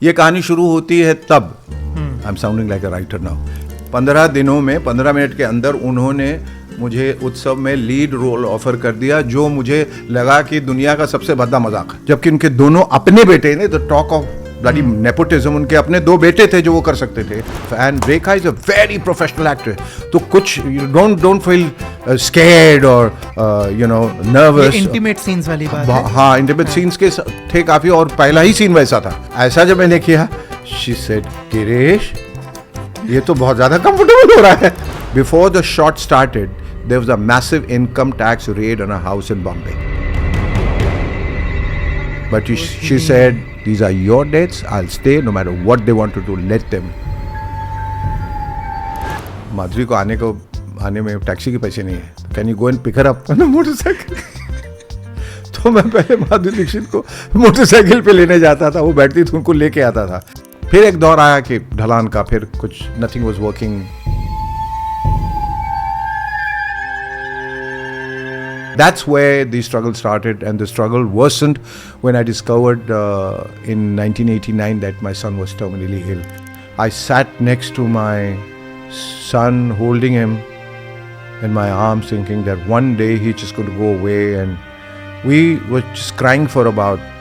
ये कहानी शुरू होती है तब, I am sounding like a writer now, 15 दिनों में 15 मिनट के अंदर उन्होंने मुझे उत्सव में लीड रोल ऑफर कर दिया, जो मुझे लगा कि दुनिया का सबसे बड़ा मजाक है, जबकि उनके दोनों अपने बेटे ने, the talk of bloody nepotism, उनके अपने 2 बेटे थे जो वो कर सकते थे। And Rekha is a very professional actor, तो कुछ डोंट फील स्कैर्ड और you no nervous. Intimate scenes वाली बात है। हाँ, इंटीमेट सीन्स के थे काफी, और पहला ही सीन वैसा था। ऐसा जब मैंने किया, शी सेड, गिरीश ये तो बहुत ज्यादा कंफर्टेबल हो रहा है। Before the shot started there was a massive income tax raid on a house in Bombay. But she said, these are your dates, I'll stay no matter what they want to do, let them. Madhuri को आने में taxi के पैसे नहीं है, can you go and pick her up on motorcycle? तो मैं पहले माधुरी दीक्षित को मोटरसाइकिल पे लेने जाता था, वो बैठती थी, उनको लेके आता था। फिर एक दौर आया कि ढलान का, फिर कुछ nothing was working. That's where the struggle started, and the struggle worsened when I discovered in 1989 that my son was terminally ill. I sat next to my son, holding him in my arms, thinking that one day he's just going to go away, and we were just crying for about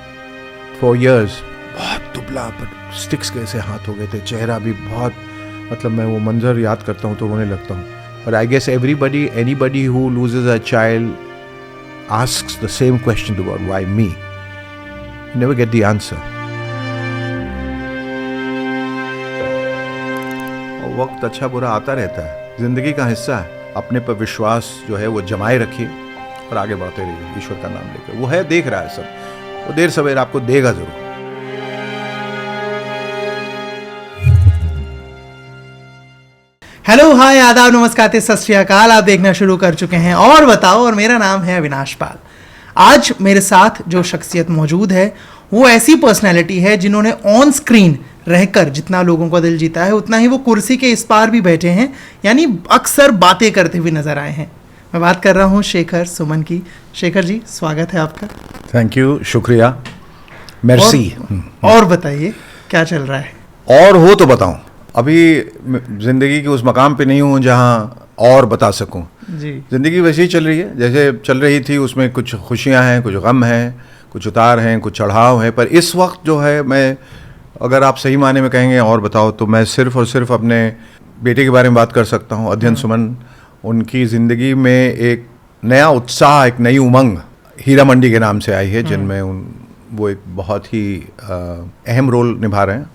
4 years. बहुत दुबला, but sticks के ऐसे हाथ हो गए थे, चेहरा भी बहुत, मतलब मैं वो मंजर याद करता हूँ तो रोने लगता हूँ। But I guess anybody who loses a child asks the same question to God, why me? You never get the answer. और वक्त अच्छा बुरा आता रहता है, जिंदगी का हिस्सा है। अपने पर विश्वास जो है वो जमाए रखिए और आगे बढ़ते रहिए ईश्वर का नाम लेकर। वो है, देख रहा है सब, वो देर सवेर आपको देगा जरूर। हेलो, हाय, आदाब, नमस्कार, सत श्री अकाल। आप देखना शुरू कर चुके हैं और बताओ, और मेरा नाम है अविनाश पाल। आज मेरे साथ जो शख्सियत मौजूद है वो ऐसी पर्सनैलिटी है जिन्होंने ऑन स्क्रीन रहकर जितना लोगों का दिल जीता है, उतना ही वो कुर्सी के इस पार भी बैठे हैं, यानी अक्सर बातें करते हुए नजर आए हैं। मैं बात कर रहा हूँ शेखर सुमन की। शेखर जी, स्वागत है आपका। थैंक यू, शुक्रिया, मेर्सी। और बताइए क्या चल रहा है? और हो तो बताऊं, अभी जिंदगी के उस मकाम पे नहीं हूँ जहाँ और बता सकूं। जी, जिंदगी वैसे ही चल रही है जैसे चल रही थी, उसमें कुछ खुशियाँ हैं, कुछ गम हैं, कुछ उतार हैं, कुछ चढ़ाव हैं। पर इस वक्त जो है, मैं अगर आप सही माने में कहेंगे और बताओ, तो मैं सिर्फ और सिर्फ अपने बेटे के बारे में बात कर सकता हूँ, अध्ययन सुमन। उनकी ज़िंदगी में एक नया उत्साह, एक नई उमंग हीरा मंडी के नाम से आई है, जिनमें वो एक बहुत ही अहम रोल निभा रहे हैं।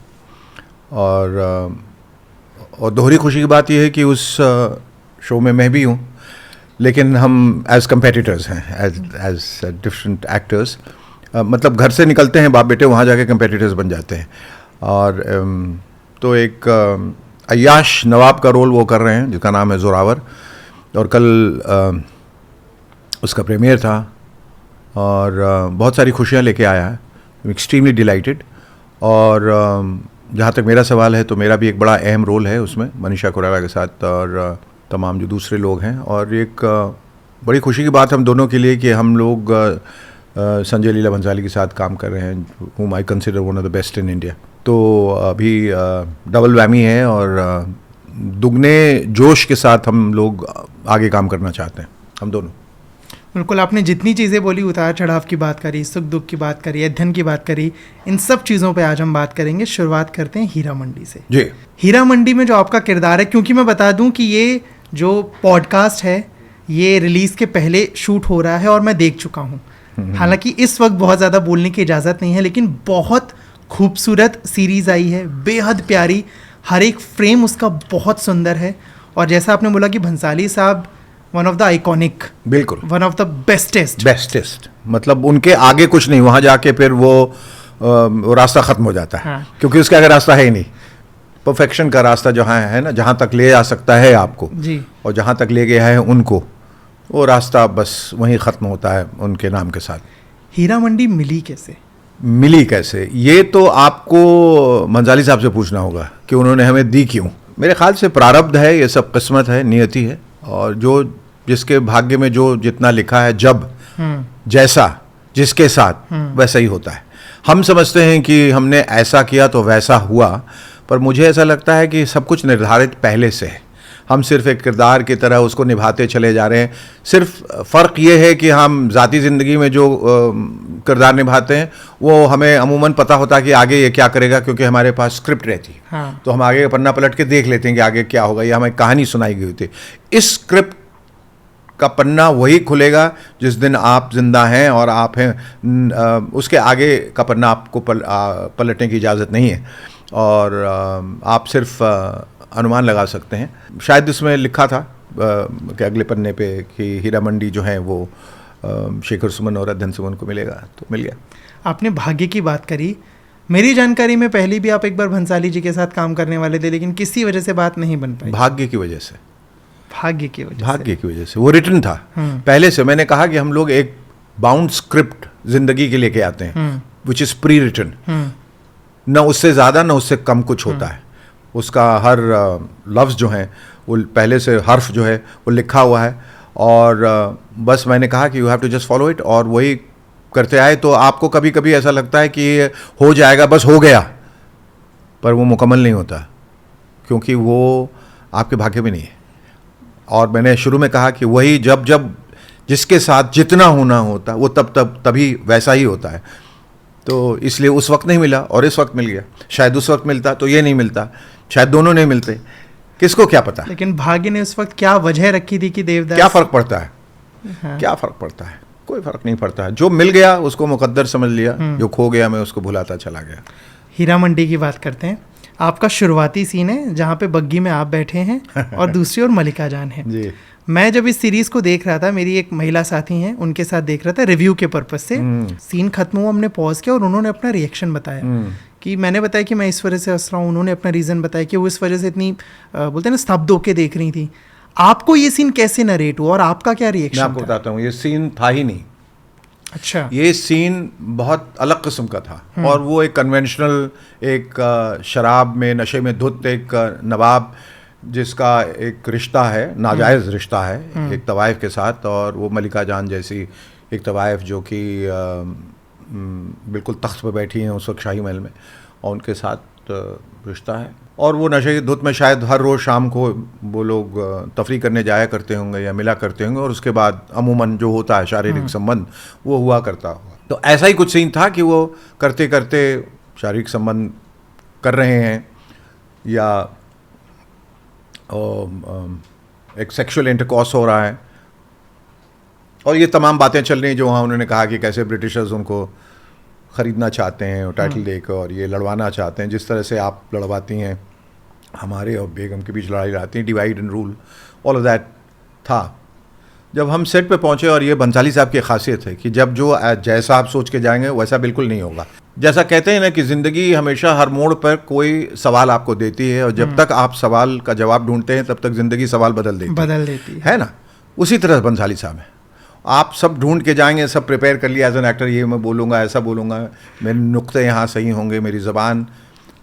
और दोहरी खुशी की बात यह है कि उस शो में मैं भी हूँ, लेकिन हम एज कंपेटिटर्स हैं, एज डिफरेंट एक्टर्स। मतलब घर से निकलते हैं बाप बेटे, वहाँ जाके कंपेटिटर्स बन जाते हैं। और तो एक अय्याश नवाब का रोल वो कर रहे हैं, जिसका नाम है जोरावर, और कल उसका प्रीमियर था और बहुत सारी खुशियाँ लेके आया है। Extremely dilated. और जहाँ तक मेरा सवाल है, तो मेरा भी एक बड़ा अहम रोल है उसमें, मनीषा कोइराला के साथ और तमाम जो दूसरे लोग हैं। और एक बड़ी खुशी की बात हम दोनों के लिए कि हम लोग संजय लीला भंसाली के साथ काम कर रहे हैं, whom I consider one of the best in India। तो अभी डबल वैमी है और दुगने जोश के साथ हम लोग आगे काम करना चाहते हैं, हम दोनों। बिल्कुल, आपने जितनी चीज़ें बोली, उतार चढ़ाव की बात करी, सुख दुख की बात करी, अध्ययन की बात करी, इन सब चीज़ों पे आज हम बात करेंगे। शुरुआत करते हैं हीरा मंडी से। जी, हीरा मंडी में जो आपका किरदार है, क्योंकि मैं बता दूं कि ये जो पॉडकास्ट है ये रिलीज़ के पहले शूट हो रहा है और मैं देख चुका हूँ। हालांकि इस वक्त बहुत ज़्यादा बोलने की इजाज़त नहीं है, लेकिन बहुत खूबसूरत सीरीज़ आई है, बेहद प्यारी, हर एक फ्रेम उसका बहुत सुंदर है। और जैसा आपने बोला कि भंसाली साहब वन ऑफ द आइकॉनिक, बिल्कुल वन ऑफ द बेस्टेस्ट, मतलब उनके आगे कुछ नहीं, वहाँ जाके फिर वो रास्ता ख़त्म हो जाता है। हाँ। क्योंकि उसका आगे रास्ता है ही नहीं। परफेक्शन का रास्ता जहाँ है ना, जहाँ तक ले जा सकता है आपको जी, और जहाँ तक ले गया है उनको, वो रास्ता बस वहीं ख़त्म होता है उनके नाम के साथ। हीरा मंडी मिली कैसे? ये तो आपको मंजाली साहब से पूछना होगा कि उन्होंने हमें दी क्यों। मेरे ख्याल से प्रारब्ध है, ये सब किस्मत है, नियति है, और जो जिसके भाग्य में जो जितना लिखा है, जब जैसा जिसके साथ वैसा ही होता है। हम समझते हैं कि हमने ऐसा किया तो वैसा हुआ, पर मुझे ऐसा लगता है कि सब कुछ निर्धारित पहले से है। हम सिर्फ एक किरदार की तरह उसको निभाते चले जा रहे हैं। सिर्फ फ़र्क ये है कि हम ज़ाती ज़िंदगी में जो किरदार निभाते हैं वो हमें अमूमन पता होता है कि आगे ये क्या करेगा, क्योंकि हमारे पास स्क्रिप्ट रहती है। हाँ। तो हम आगे पन्ना पलट के देख लेते हैं कि आगे क्या होगा, या हमें कहानी सुनाई गई होती है। इस स्क्रिप्ट का पन्ना वही खुलेगा जिस दिन आप जिंदा हैं और आप हैं, उसके आगे का पन्ना आपको पलटने की इजाज़त नहीं है, और आप सिर्फ अनुमान लगा सकते हैं। शायद इसमें लिखा था कि अगले पन्ने पे कि हीरा मंडी जो है वो शेखर सुमन और अध्ययन सुमन को मिलेगा, तो मिल गया। आपने भाग्य की बात करी। मेरी जानकारी में पहले भी आप एक बार भंसाली जी के साथ काम करने वाले थे, लेकिन किसी वजह से बात नहीं बन पाई। भाग्य की वजह से, भाग्य की वजह भाग्य की वजह से। वो रिटर्न था पहले से। मैंने कहा कि हम लोग एक बाउंड स्क्रिप्ट जिंदगी के लेके आते हैं, विच इज़ प्री रिटन। न उससे ज़्यादा न उससे कम कुछ होता है। उसका हर लफ्ज़ जो है वो पहले से हर्फ जो है वो लिखा हुआ है, और बस मैंने कहा कि you have to just follow it, और वही करते आए। तो आपको कभी कभी ऐसा लगता है कि ये हो जाएगा, बस हो गया, पर वो मुकम्मल नहीं होता, क्योंकि वो आपके भाग्य में नहीं है। और मैंने शुरू में कहा कि वही जब जब जिसके साथ जितना होना होता वो तभी वैसा ही होता है। तो इसलिए उस वक्त नहीं मिला और इस वक्त मिल गया। शायद उस वक्त मिलता तो ये नहीं मिलता, शायद दोनों नहीं मिलते, किसको क्या पता। लेकिन भाग्य ने उस वक्त क्या वजह रखी थी कि देवदास। क्या फ़र्क पड़ता है? हाँ। क्या फ़र्क पड़ता है? कोई फ़र्क नहीं पड़ता है। जो मिल गया उसको मुकद्दर समझ लिया, जो खो गया मैं उसको भुलाता चला गया। हीरा मंडी की बात करते हैं। आपका शुरुआती सीन है जहाँ पे बग्गी में आप बैठे हैं और दूसरी ओर मलिका जान है। जी। मैं जब इस सीरीज को देख रहा था, मेरी एक महिला साथी हैं, उनके साथ देख रहा था रिव्यू के पर्पज से। सीन खत्म हुआ, हमने पॉज किया और उन्होंने अपना रिएक्शन बताया कि मैंने बताया कि मैं इस वजह से हंस रहा हूँ, उन्होंने अपना रीज़न बताया कि वो इस वजह से इतनी बोलते हैं ना स्तब्ध होके देख रही थी। आपको ये सीन कैसे नरेट हुआ और आपका क्या रिएक्शन? मैं आपको बताता हूँ, ये सीन था ही नहीं। अच्छा। ये सीन बहुत अलग किस्म का था, और वो एक कन्वेंशनल, एक शराब में नशे में धुत एक नवाब जिसका एक रिश्ता है, नाजायज़ रिश्ता है एक तवाइफ के साथ, और वो मलिका जान जैसी एक तवाइफ जो कि बिल्कुल तख्त पर बैठी हैं उस वक्त शाही महल में, और उनके साथ रिश्ता है। और वो नशे की धुत में शायद हर रोज़ शाम को वो लोग तफरी करने जाया करते होंगे या मिला करते होंगे, और उसके बाद अमूमन जो होता है शारीरिक संबंध वो हुआ करता होगा। तो ऐसा ही कुछ सीन था कि वो करते करते शारीरिक संबंध कर रहे हैं, या एक सेक्सुअल इंटरकॉर्स हो रहा है, और ये तमाम बातें चल रही हैं जो वहाँ उन्होंने कहा कि कैसे ब्रिटिशर्स उनको ख़रीदना चाहते हैं और टाइटल देकर, और ये लड़वाना चाहते हैं जिस तरह से आप लड़वाती हैं हमारे और बेगम के बीच लड़ाई लड़ाती हैं, divide and rule, all of that था। जब हम सेट पे पहुँचे, और ये बंसाली साहब की खासियत है कि जब जो जैसा आप सोच के जाएंगे वैसा बिल्कुल नहीं होगा। जैसा कहते हैं ना कि ज़िंदगी हमेशा हर मोड़ पर कोई सवाल आपको देती है, और जब तक आप सवाल का जवाब ढूंढते हैं तब तक ज़िंदगी सवाल बदल देती है ना। उसी तरह बंसाली साहब है। आप सब ढूंढ के जाएंगे, सब प्रिपेयर कर लिया एज एन एक्टर, ये मैं बोलूँगा, ऐसा बोलूँगा, मेरे नुक्ते यहाँ सही होंगे, मेरी ज़बान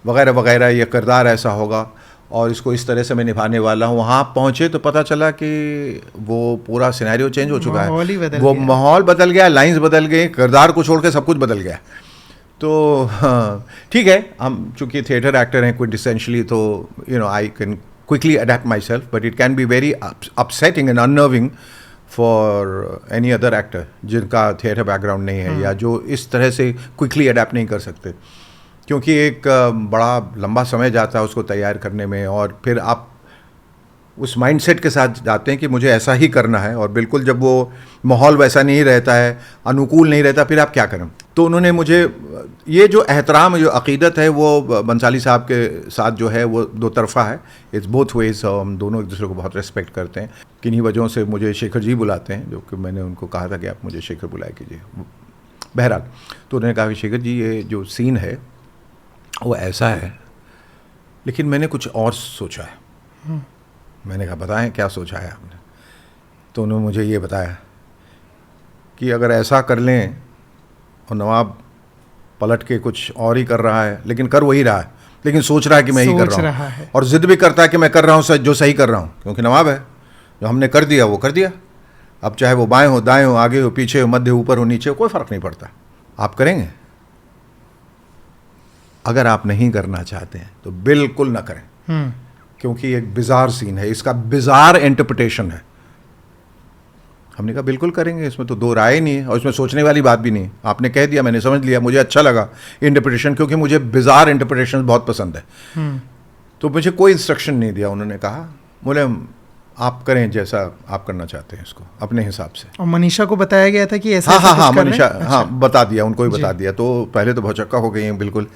वगैरह वगैरह, ये किरदार ऐसा होगा और इसको इस तरह से मैं निभाने वाला हूँ। वहाँ पहुँचे तो पता चला कि वो पूरा सिनेरियो चेंज हो चुका है, वो माहौल बदल गया, लाइंस बदल गई, किरदार को छोड़ के सब कुछ बदल गया। तो हाँ, ठीक है, हम चूँकि थिएटर एक्टर हैं क्विंटेसेंशियली, तो you know I can quickly adapt my self, but it can be very upsetting and अननर्विंग for any other actor जिनका थिएटर बैकग्राउंड नहीं है, या जो इस तरह से क्विकली अडेप्ट नहीं कर सकते, क्योंकि एक बड़ा लंबा समय जाता है उसको तैयार करने में, और फिर आप उस माइंडसेट के साथ जाते हैं कि मुझे ऐसा ही करना है, और बिल्कुल जब वो माहौल वैसा नहीं रहता है, अनुकूल नहीं रहता, फिर आप क्या करें। तो उन्होंने मुझे ये जो एहतराम, जो अक़ीदत है, वो बंसाली साहब के साथ जो है वो दो तरफ़ा है, इट्स बोथ वेज। हम दोनों एक दूसरे को बहुत रिस्पेक्ट करते हैं। किन्हीं वजहों से मुझे शेखर जी बुलाते हैं, जो कि मैंने उनको कहा था कि आप मुझे शेखर बुलाया कीजिए। बहरहाल, तो उन्होंने कहा कि शेखर जी ये जो सीन है वो ऐसा है, लेकिन मैंने कुछ और सोचा है। मैंने कहा बताएं क्या सोचा है आपने। तो उन्होंने मुझे ये बताया कि अगर ऐसा कर लें, और नवाब पलट के कुछ और ही कर रहा है, लेकिन कर वही रहा है, लेकिन सोच रहा है कि मैं ही कर रहा हूँ, और ज़िद भी करता है कि मैं कर रहा हूँ जो सही कर रहा हूँ, क्योंकि नवाब है, जो हमने कर दिया वो कर दिया। अब चाहे वो बाएं हो, दाएं हो, आगे हो, पीछे हो, मध्य, ऊपर हो, नीचे हो, कोई फ़र्क नहीं पड़ता। आप करेंगे? अगर आप नहीं करना चाहते हैं तो बिल्कुल ना करें, क्योंकि एक बिजार सीन है, इसका बिजार इंटरप्रिटेशन है। हमने कहा बिल्कुल करेंगे, इसमें तो दो राय नहीं है और इसमें सोचने वाली बात भी नहीं है। आपने कह दिया, मैंने समझ लिया, मुझे अच्छा लगा इंटरप्रिटेशन, क्योंकि मुझे बिजार इंटरप्रिटेशन बहुत पसंद है। तो मुझे कोई इंस्ट्रक्शन नहीं दिया, उन्होंने कहा बोले आप करें जैसा आप करना चाहते हैं इसको अपने हिसाब से। और मनीषा को बताया गया था कि ऐसा हाँ ऐसा हाँ कुछ हाँ, कर रहे मनीषा हैं? हाँ अच्छा। बता दिया, उनको ही जी। बता दिया। तो पहले तो भौचक्का हो गई हैं बिल्कुल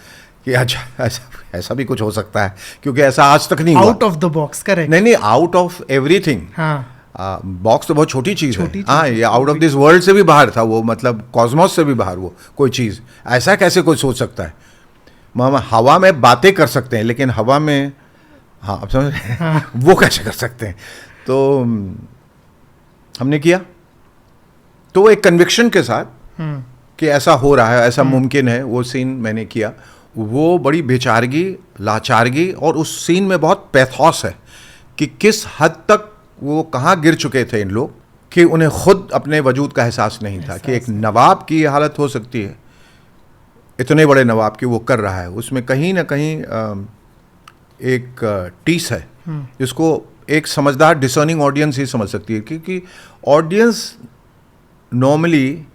कि अच्छा ऐसा भी कुछ हो सकता है, क्योंकि ऐसा आज तक नहीं हुआ। Out of the box, correct. नहीं नहीं, आउट ऑफ एवरीथिंग। हाँ, बॉक्स तो बहुत छोटी चीज़ है। छोटी चीज़ हाँ, ये आउट ऑफ दिस वर्ल्ड से भी बाहर था वो, मतलब कॉस्मोस से भी बाहर वो कोई चीज़। ऐसा कैसे कोई सोच सकता है? हम हवा में बातें कर सकते हैं, लेकिन हवा में, हाँ आप समझ रहे हैं, वो कैसे कर सकते हैं? तो हमने किया, तो वो एक कन्विक्शन के साथ कि ऐसा हो रहा है, ऐसा मुमकिन है, वो सीन मैंने किया। वो बड़ी बेचारगी, लाचारगी, और उस सीन में बहुत पैथोस है कि किस हद तक वो कहाँ गिर चुके थे इन लोग, कि उन्हें खुद अपने वजूद का एहसास नहीं था कि एक नवाब की ये हालत हो सकती है, इतने बड़े नवाब की वो कर रहा है। उसमें कहीं ना कहीं एक टीस है जिसको एक समझदार डिसर्निंग ऑडियंस ही समझ सकती है, क्योंकि ऑडियंस नॉर्मली,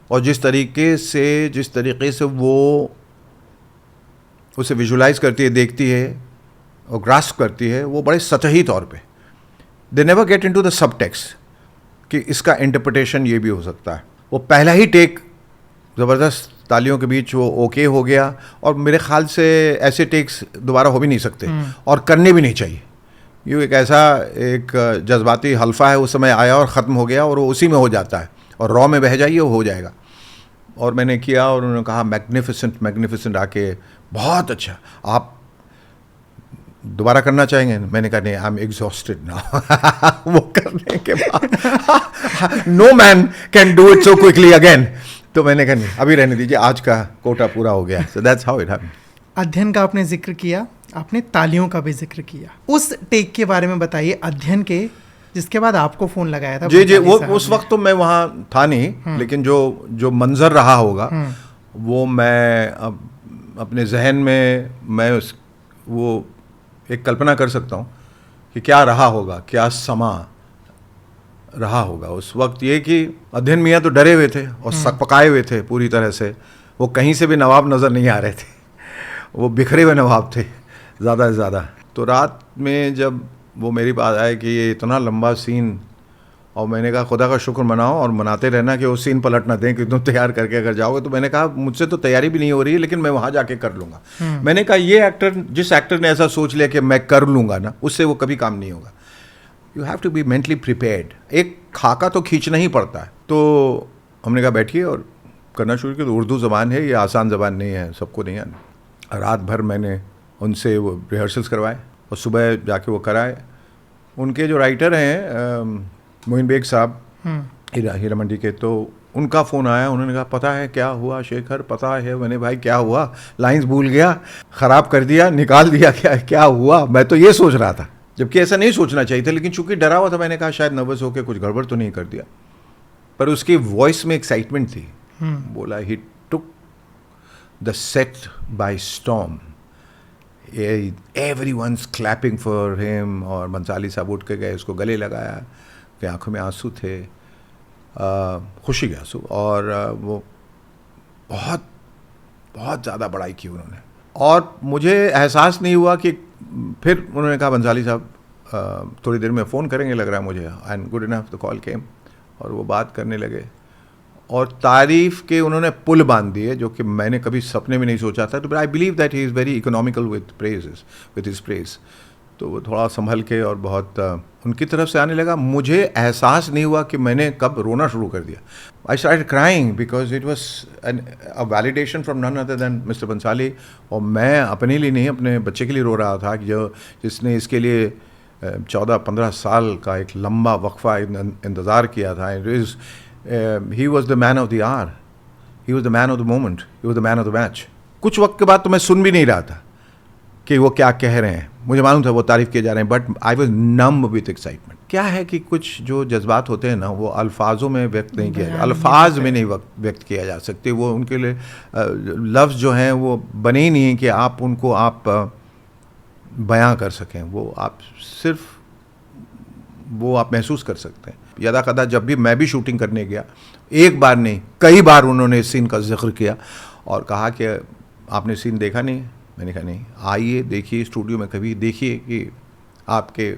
और जिस तरीके से वो उसे विजुलाइज करती है, देखती है और ग्रास्प करती है, वो बड़े सतही तौर पे, they never get into the subtext कि इसका इंटरप्रिटेशन ये भी हो सकता है। वो पहला ही टेक ज़बरदस्त तालियों के बीच वो ओके हो गया, और मेरे ख्याल से ऐसे टेक्स दोबारा हो भी नहीं सकते और करने भी नहीं चाहिए। ये एक ऐसा एक जज्बाती हल्फा है, उस समय आया और ख़त्म हो गया, और वो उसी में हो जाता है, और रॉ में बह जाइए वो हो जाएगा। और मैंने किया, और उन्होंने कहा मैग्निफिसेंट मैग्निफिसेंट, आके बहुत अच्छा, आप दोबारा करना चाहेंगे? मैंने कहा नहीं, आई एम एग्जॉस्टेड नाउ। वो करने के बाद no man can do it so quickly again. तो मैंने कहा नहीं, अभी रहने दीजिए, आज का कोटा पूरा हो गया। So that's how it happened. अध्ययन का आपने जिक्र किया, आपने तालियों का भी जिक्र किया। उस टेक के बारे में बताइए, अध्ययन के, जिसके बाद आपको फोन लगाया था। जी, वो उस वक्त तो मैं वहाँ था नहीं, लेकिन जो मंजर रहा होगा वो मैं अपने जहन में वो एक कल्पना कर सकता हूँ कि क्या रहा होगा, क्या समा रहा होगा उस वक्त। ये कि अध्ययन मियाँ तो डरे हुए थे और सकपकाए हुए थे पूरी तरह से। वो कहीं से भी नवाब नज़र नहीं आ रहे थे, वो बिखरे हुए नवाब थे ज़्यादा से ज़्यादा। तो रात में जब वो मेरी बात आए कि ये इतना लंबा सीन, और मैंने कहा खुदा का शुक्र मनाओ और मनाते रहना कि वो सीन पलट ना दें कि तुम तैयार करके अगर जाओगे। तो मैंने कहा मुझसे तो तैयारी भी नहीं हो रही है, लेकिन मैं वहाँ जाके कर लूँगा। मैंने कहा ये एक्टर, जिस एक्टर ने ऐसा सोच लिया कि मैं कर लूँगा ना, उससे वो कभी काम नहीं होगा। You have to be mentally prepared. एक खाका तो खींचना ही पड़ता है। तो हमने कहा बैठिए और करना शुरू किया। तो उर्दू ज़बान है, ये आसान ज़बान नहीं है, सबको नहीं आनी। रात भर मैंने उनसे वो रिहर्सल्स करवाए और सुबह जाके वो कराए। उनके जो राइटर हैं मोइन बेग साहब हीरा मंडी के, तो उनका फ़ोन आया। उन्होंने कहा पता है क्या हुआ शेखर, पता है? मैंने भाई क्या हुआ? लाइंस भूल गया, ख़राब कर दिया, निकाल दिया, क्या हुआ? मैं तो ये सोच रहा था, जबकि ऐसा नहीं सोचना चाहिए था, लेकिन चूंकि डरा हुआ था, मैंने कहा शायद नर्वस होकर कुछ गड़बड़ तो नहीं कर दिया। पर उसकी वॉइस में एक्साइटमेंट थी। बोला he took the set by storm, everyone's clapping for him. और बंसाली साहब उठ के गए, उसको गले लगाया, कि आंखों में आंसू थे, खुशी के आंसू। और वो बहुत बहुत ज़्यादा बड़ाई की उन्होंने, और मुझे एहसास नहीं हुआ कि फिर उन्होंने कहा बंसाली साहब थोड़ी देर में फ़ोन करेंगे लग रहा है मुझे, and good enough the call केम। और वो बात करने लगे और तारीफ़ के उन्होंने पुल बांध दिए, जो कि मैंने कभी सपने में नहीं सोचा था। तो I believe that he is very economical with his praise. तो वो थोड़ा संभल के और बहुत उनकी तरफ से आने लगा। मुझे एहसास नहीं हुआ कि मैंने कब रोना शुरू कर दिया। I started crying because it was a validation from none other than mister Bhansali. और मैं अपने लिए नहीं, अपने बच्चे के लिए रो रहा था, कि जिसने इसके लिए 14-15 साल का एक लंबा वक्फा इंतज़ार किया था। He was the man of the hour, he was the man of the moment, he was the man of the match. कुछ वक्त के बाद तो मैं सुन भी नहीं रहा था, कि वो क्या कह रहे हैं, मुझे मालूम था वो तारीफ़ किए जा रहे हैं, but I was numb with excitement. क्या है कि कुछ जो जज्बात होते हैं ना वो अल्फाजों में व्यक्त नहीं किया, अल्फाज में नहीं व्यक्त किया जा सकते। वो उनके लिए लफ्ज़ जो हैं वो बने ही नहीं कि आप उनको आप बयां कर सकें, वो आप सिर्फ वो आप महसूस कर सकते हैं। यदा कदा जब भी मैं भी शूटिंग करने गया, एक बार नहीं कई बार उन्होंने इस सीन का जिक्र किया और कहा कि आपने सीन देखा नहीं? मैंने कहा नहीं, आइए देखिए स्टूडियो में, कभी देखिए कि आपके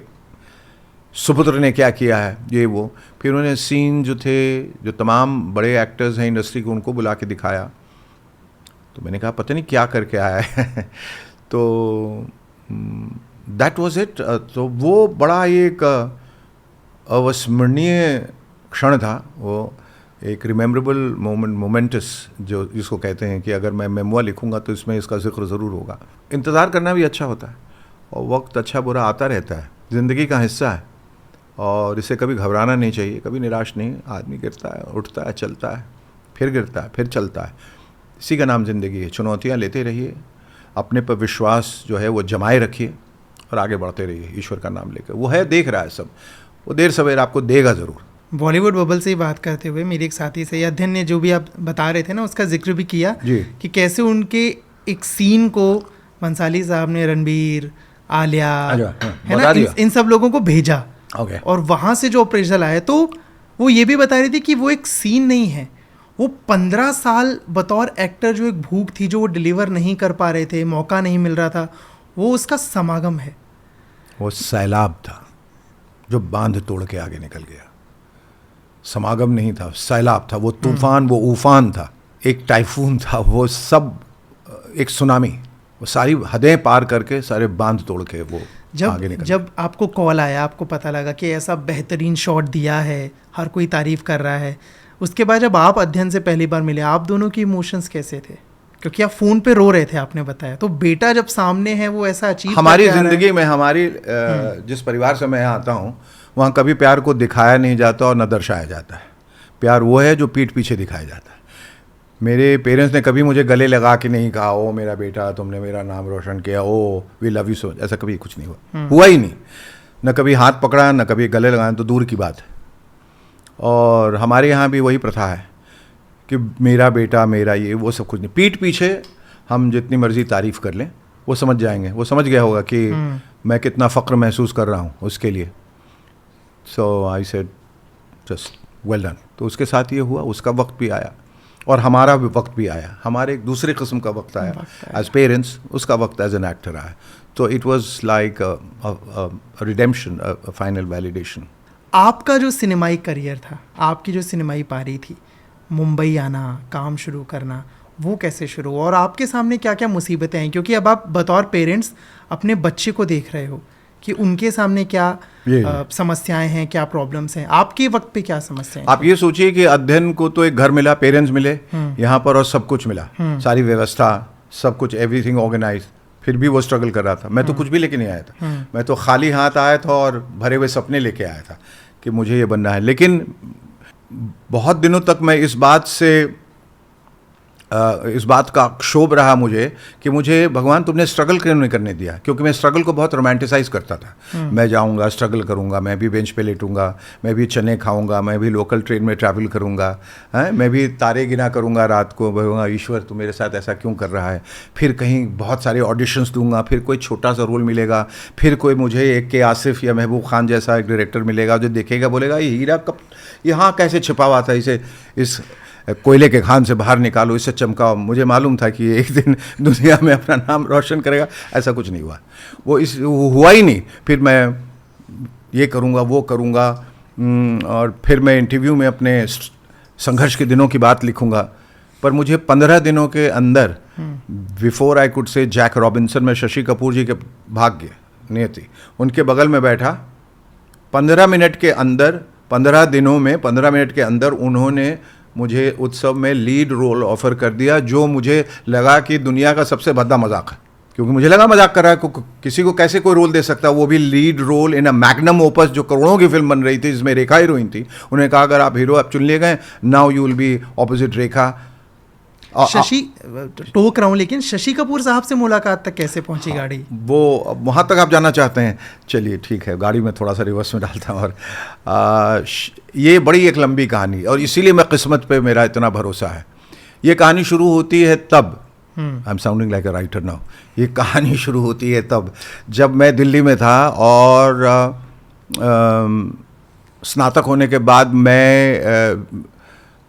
सुपुत्र ने क्या किया है, ये वो। फिर उन्होंने सीन जो थे, जो तमाम बड़े एक्टर्स हैं इंडस्ट्री के, उनको बुला के दिखाया। तो मैंने कहा पता नहीं क्या करके आया है तो दैट वाज इट। तो वो बड़ा एक अविस्मरणीय क्षण था, वो एक रिमेम्बरेबल मोमेंटस जो जिसको कहते हैं कि अगर मैं मेमोआ लिखूंगा तो इसमें इसका जिक्र ज़रूर होगा। इंतज़ार करना भी अच्छा होता है और वक्त अच्छा बुरा आता रहता है, ज़िंदगी का हिस्सा है और इसे कभी घबराना नहीं चाहिए, कभी निराश नहीं। आदमी गिरता है, उठता है, चलता है, फिर गिरता है, फिर चलता है, इसी का नाम ज़िंदगी है। चुनौतियाँ लेते रहिए, अपने पर विश्वास जो है वो जमाए रखिए और आगे बढ़ते रहिए ईश्वर का नाम लेकर। वो है, देख रहा है सब, वो देर सवेर आपको देगा ज़रूर। बॉलीवुड बबल से ही बात करते हुए मेरे एक साथी से अध्ययन ने जो भी आप बता रहे थे ना उसका जिक्र भी किया कि कैसे उनके एक सीन को बंसाली साहब ने रणबीर, आलिया है ना, इन सब लोगों को भेजा और वहाँ से जो अप्रेजल आया, तो वो ये भी बता रही थी कि वो एक सीन नहीं है, वो 15 साल बतौर एक्टर जो एक भूख थी जो वो डिलीवर नहीं कर पा रहे थे, मौका नहीं मिल रहा था, वो उसका समागम है। वो सैलाब था जो बांध तोड़ के आगे निकल गया। समागम नहीं था, सैलाब था, वो तूफान, वो उफान था, एक टाइफून था, वो सब एक सुनामी, वो सारी हदें पार करके सारे बांध तोड़ के वो आगे निकल। जब आपको कॉल आया, आपको पता लगा कि ऐसा बेहतरीन शॉट दिया है, हर कोई तारीफ कर रहा है, उसके बाद जब आप अध्ययन से पहली बार मिले, आप दोनों की इमोशंस कैसे थे? क्योंकि आप फ़ोन पे रो रहे थे आपने बताया, तो बेटा जब सामने है वो ऐसा अचीव हमारी ज़िंदगी में, हमारी जिस परिवार से मैं आता हूँ वहाँ कभी प्यार को दिखाया नहीं जाता और न दर्शाया जाता है। प्यार वो है जो पीठ पीछे दिखाया जाता है। मेरे पेरेंट्स ने कभी मुझे गले लगा के नहीं कहा, ओ मेरा बेटा तुमने मेरा नाम रोशन किया, oh we love you so, ऐसा कभी कुछ नहीं हुआ ही नहीं। न कभी हाथ पकड़ा, न कभी गले लगाना तो दूर की बात है। और हमारे यहाँ भी वही प्रथा है कि मेरा बेटा, मेरा ये, वो सब कुछ नहीं। पीठ पीछे हम जितनी मर्जी तारीफ़ कर लें, वो समझ जाएंगे, वो समझ गया होगा कि मैं कितना फ़ख्र महसूस कर रहा हूँ उसके लिए। So I said just well done. तो उसके साथ ये हुआ, उसका वक्त भी आया और हमारा भी वक्त भी आया, हमारे एक दूसरे किस्म का वक्त आया एज पेरेंट्स, उसका वक्त एज एन एक्टर आया। तो it was like redemption, final validation. आपका जो सिनेमाई करियर था, आपकी जो सिनेमाई पारी थी, मुंबई आना, काम शुरू करना, वो कैसे शुरू हुआ और आपके सामने क्या क्या मुसीबतें हैं? क्योंकि अब आप बतौर पेरेंट्स अपने बच्चे को देख रहे हो कि उनके सामने क्या समस्याएं हैं, क्या प्रॉब्लम्स हैं, आपके वक्त पे क्या समस्याएं हैं? आप ये सोचिए कि अध्ययन को तो एक घर मिला, पेरेंट्स मिले यहाँ पर और सब कुछ मिला, सारी व्यवस्था, सब कुछ, एवरीथिंग ऑर्गेनाइज, फिर भी वो स्ट्रगल कर रहा था। मैं तो कुछ भी लेके नहीं आया था, मैं तो खाली हाथ आया था और भरे हुए सपने लेके आया था कि मुझे ये बनना है। लेकिन बहुत दिनों तक मैं इस बात का क्षोभ रहा मुझे कि मुझे भगवान तुमने स्ट्रगल क्यों नहीं करने दिया, क्योंकि मैं स्ट्रगल को बहुत रोमांटिसाइज करता था। मैं जाऊंगा, स्ट्रगल करूंगा, मैं भी बेंच पे लेटूंगा, मैं भी चने खाऊंगा, मैं भी लोकल ट्रेन में ट्रैवल करूंगा, मैं भी तारे गिना करूंगा रात को, भगवान ईश्वर तू मेरे साथ ऐसा क्यों कर रहा है। फिर कहीं बहुत सारे ऑडिशंस दूंगा, फिर कोई छोटा सा रोल मिलेगा, फिर कोई मुझे एक के आसिफ या महबूब खान जैसा एक डायरेक्टर मिलेगा जो देखेगा, बोलेगा ये हीरा कब यहाँ कैसे छिपा हुआ था, इसे इस कोयले के खान से बाहर निकालो, इससे चमकाओ। मुझे मालूम था कि एक दिन दुनिया में अपना नाम रोशन करेगा, ऐसा कुछ नहीं हुआ, वो हुआ ही नहीं। फिर मैं ये करूँगा, वो करूँगा, और फिर मैं इंटरव्यू में अपने संघर्ष के दिनों की बात लिखूँगा। पर मुझे 15 दिनों के अंदर, before I could say Jack Robinson, में शशि कपूर जी के भाग्य नियति उनके बगल में बैठा, 15 मिनट के अंदर, 15 दिनों में 15 मिनट के अंदर उन्होंने मुझे उत्सव में लीड रोल ऑफर कर दिया, जो मुझे लगा कि दुनिया का सबसे भद्दा मजाक है। क्योंकि मुझे लगा मजाक कर रहा है, किसी को कैसे कोई रोल दे सकता, वो भी lead role in a magnum opus, जो करोड़ों की फिल्म बन रही थी, जिसमें रेखा हीरोइन थी। उन्होंने कहा अगर आप हीरो आप चुन लिए गए, now you will be opposite Rekha. Shashi, टोक रहा हूँ, लेकिन शशि कपूर साहब से मुलाकात तक कैसे पहुंची गाड़ी? वो वहाँ तक आप जाना चाहते हैं, चलिए ठीक है, गाड़ी में थोड़ा सा रिवर्स में डालता हूँ। और ये बड़ी एक लंबी कहानी, और इसीलिए मैं किस्मत पे मेरा इतना भरोसा है। ये कहानी शुरू होती है तब, I am sounding like a writer now, ये कहानी शुरू होती है तब जब मैं दिल्ली में था, और स्नातक होने के बाद मैं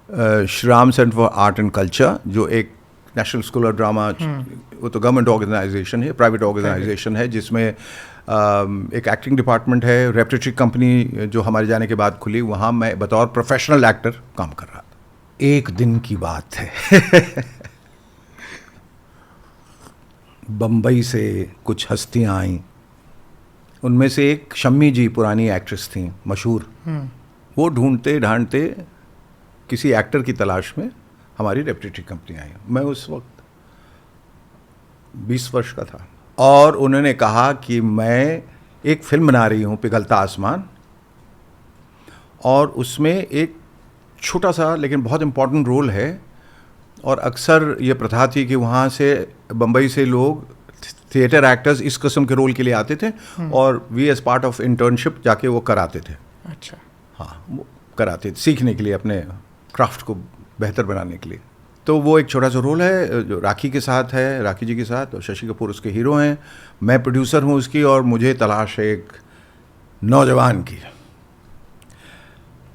Shri Ram centre for art and culture, जो एक नेशनल स्कूल ऑफ ड्रामा, वो तो गवर्नमेंट ऑर्गेनाइजेशन है, प्राइवेट ऑर्गेनाइजेशन है, जिसमें एक एक्टिंग डिपार्टमेंट है, रेपरेटरी कंपनी जो हमारे जाने के बाद खुली, वहाँ मैं बतौर प्रोफेशनल एक्टर काम कर रहा था। एक दिन की बात है बम्बई से कुछ हस्तियाँ आईं, उनमें से एक शम्मी जी पुरानी एक्ट्रेस थी मशहूर, वो ढूंढते ढांढते किसी एक्टर की तलाश में हमारी रेपरेटरी कंपनी आई। मैं उस वक्त 20 वर्ष का था, और उन्होंने कहा कि मैं एक फिल्म बना रही हूँ पिघलता आसमान, और उसमें एक छोटा सा लेकिन बहुत इम्पोर्टेंट रोल है, और अक्सर ये प्रथा थी कि वहाँ से बम्बई से लोग थिएटर एक्टर्स इस किस्म के रोल के लिए आते थे, और we as part of internship जाके वो कराते थे। अच्छा, हाँ, वो कराते थे सीखने के लिए, अपने क्राफ्ट को बेहतर बनाने के लिए। तो वो एक छोटा सा रोल है जो राखी के साथ है, राखी जी के साथ, और शशि कपूर उसके हीरो हैं, मैं प्रोड्यूसर हूँ उसकी, और मुझे तलाश है एक नौजवान की।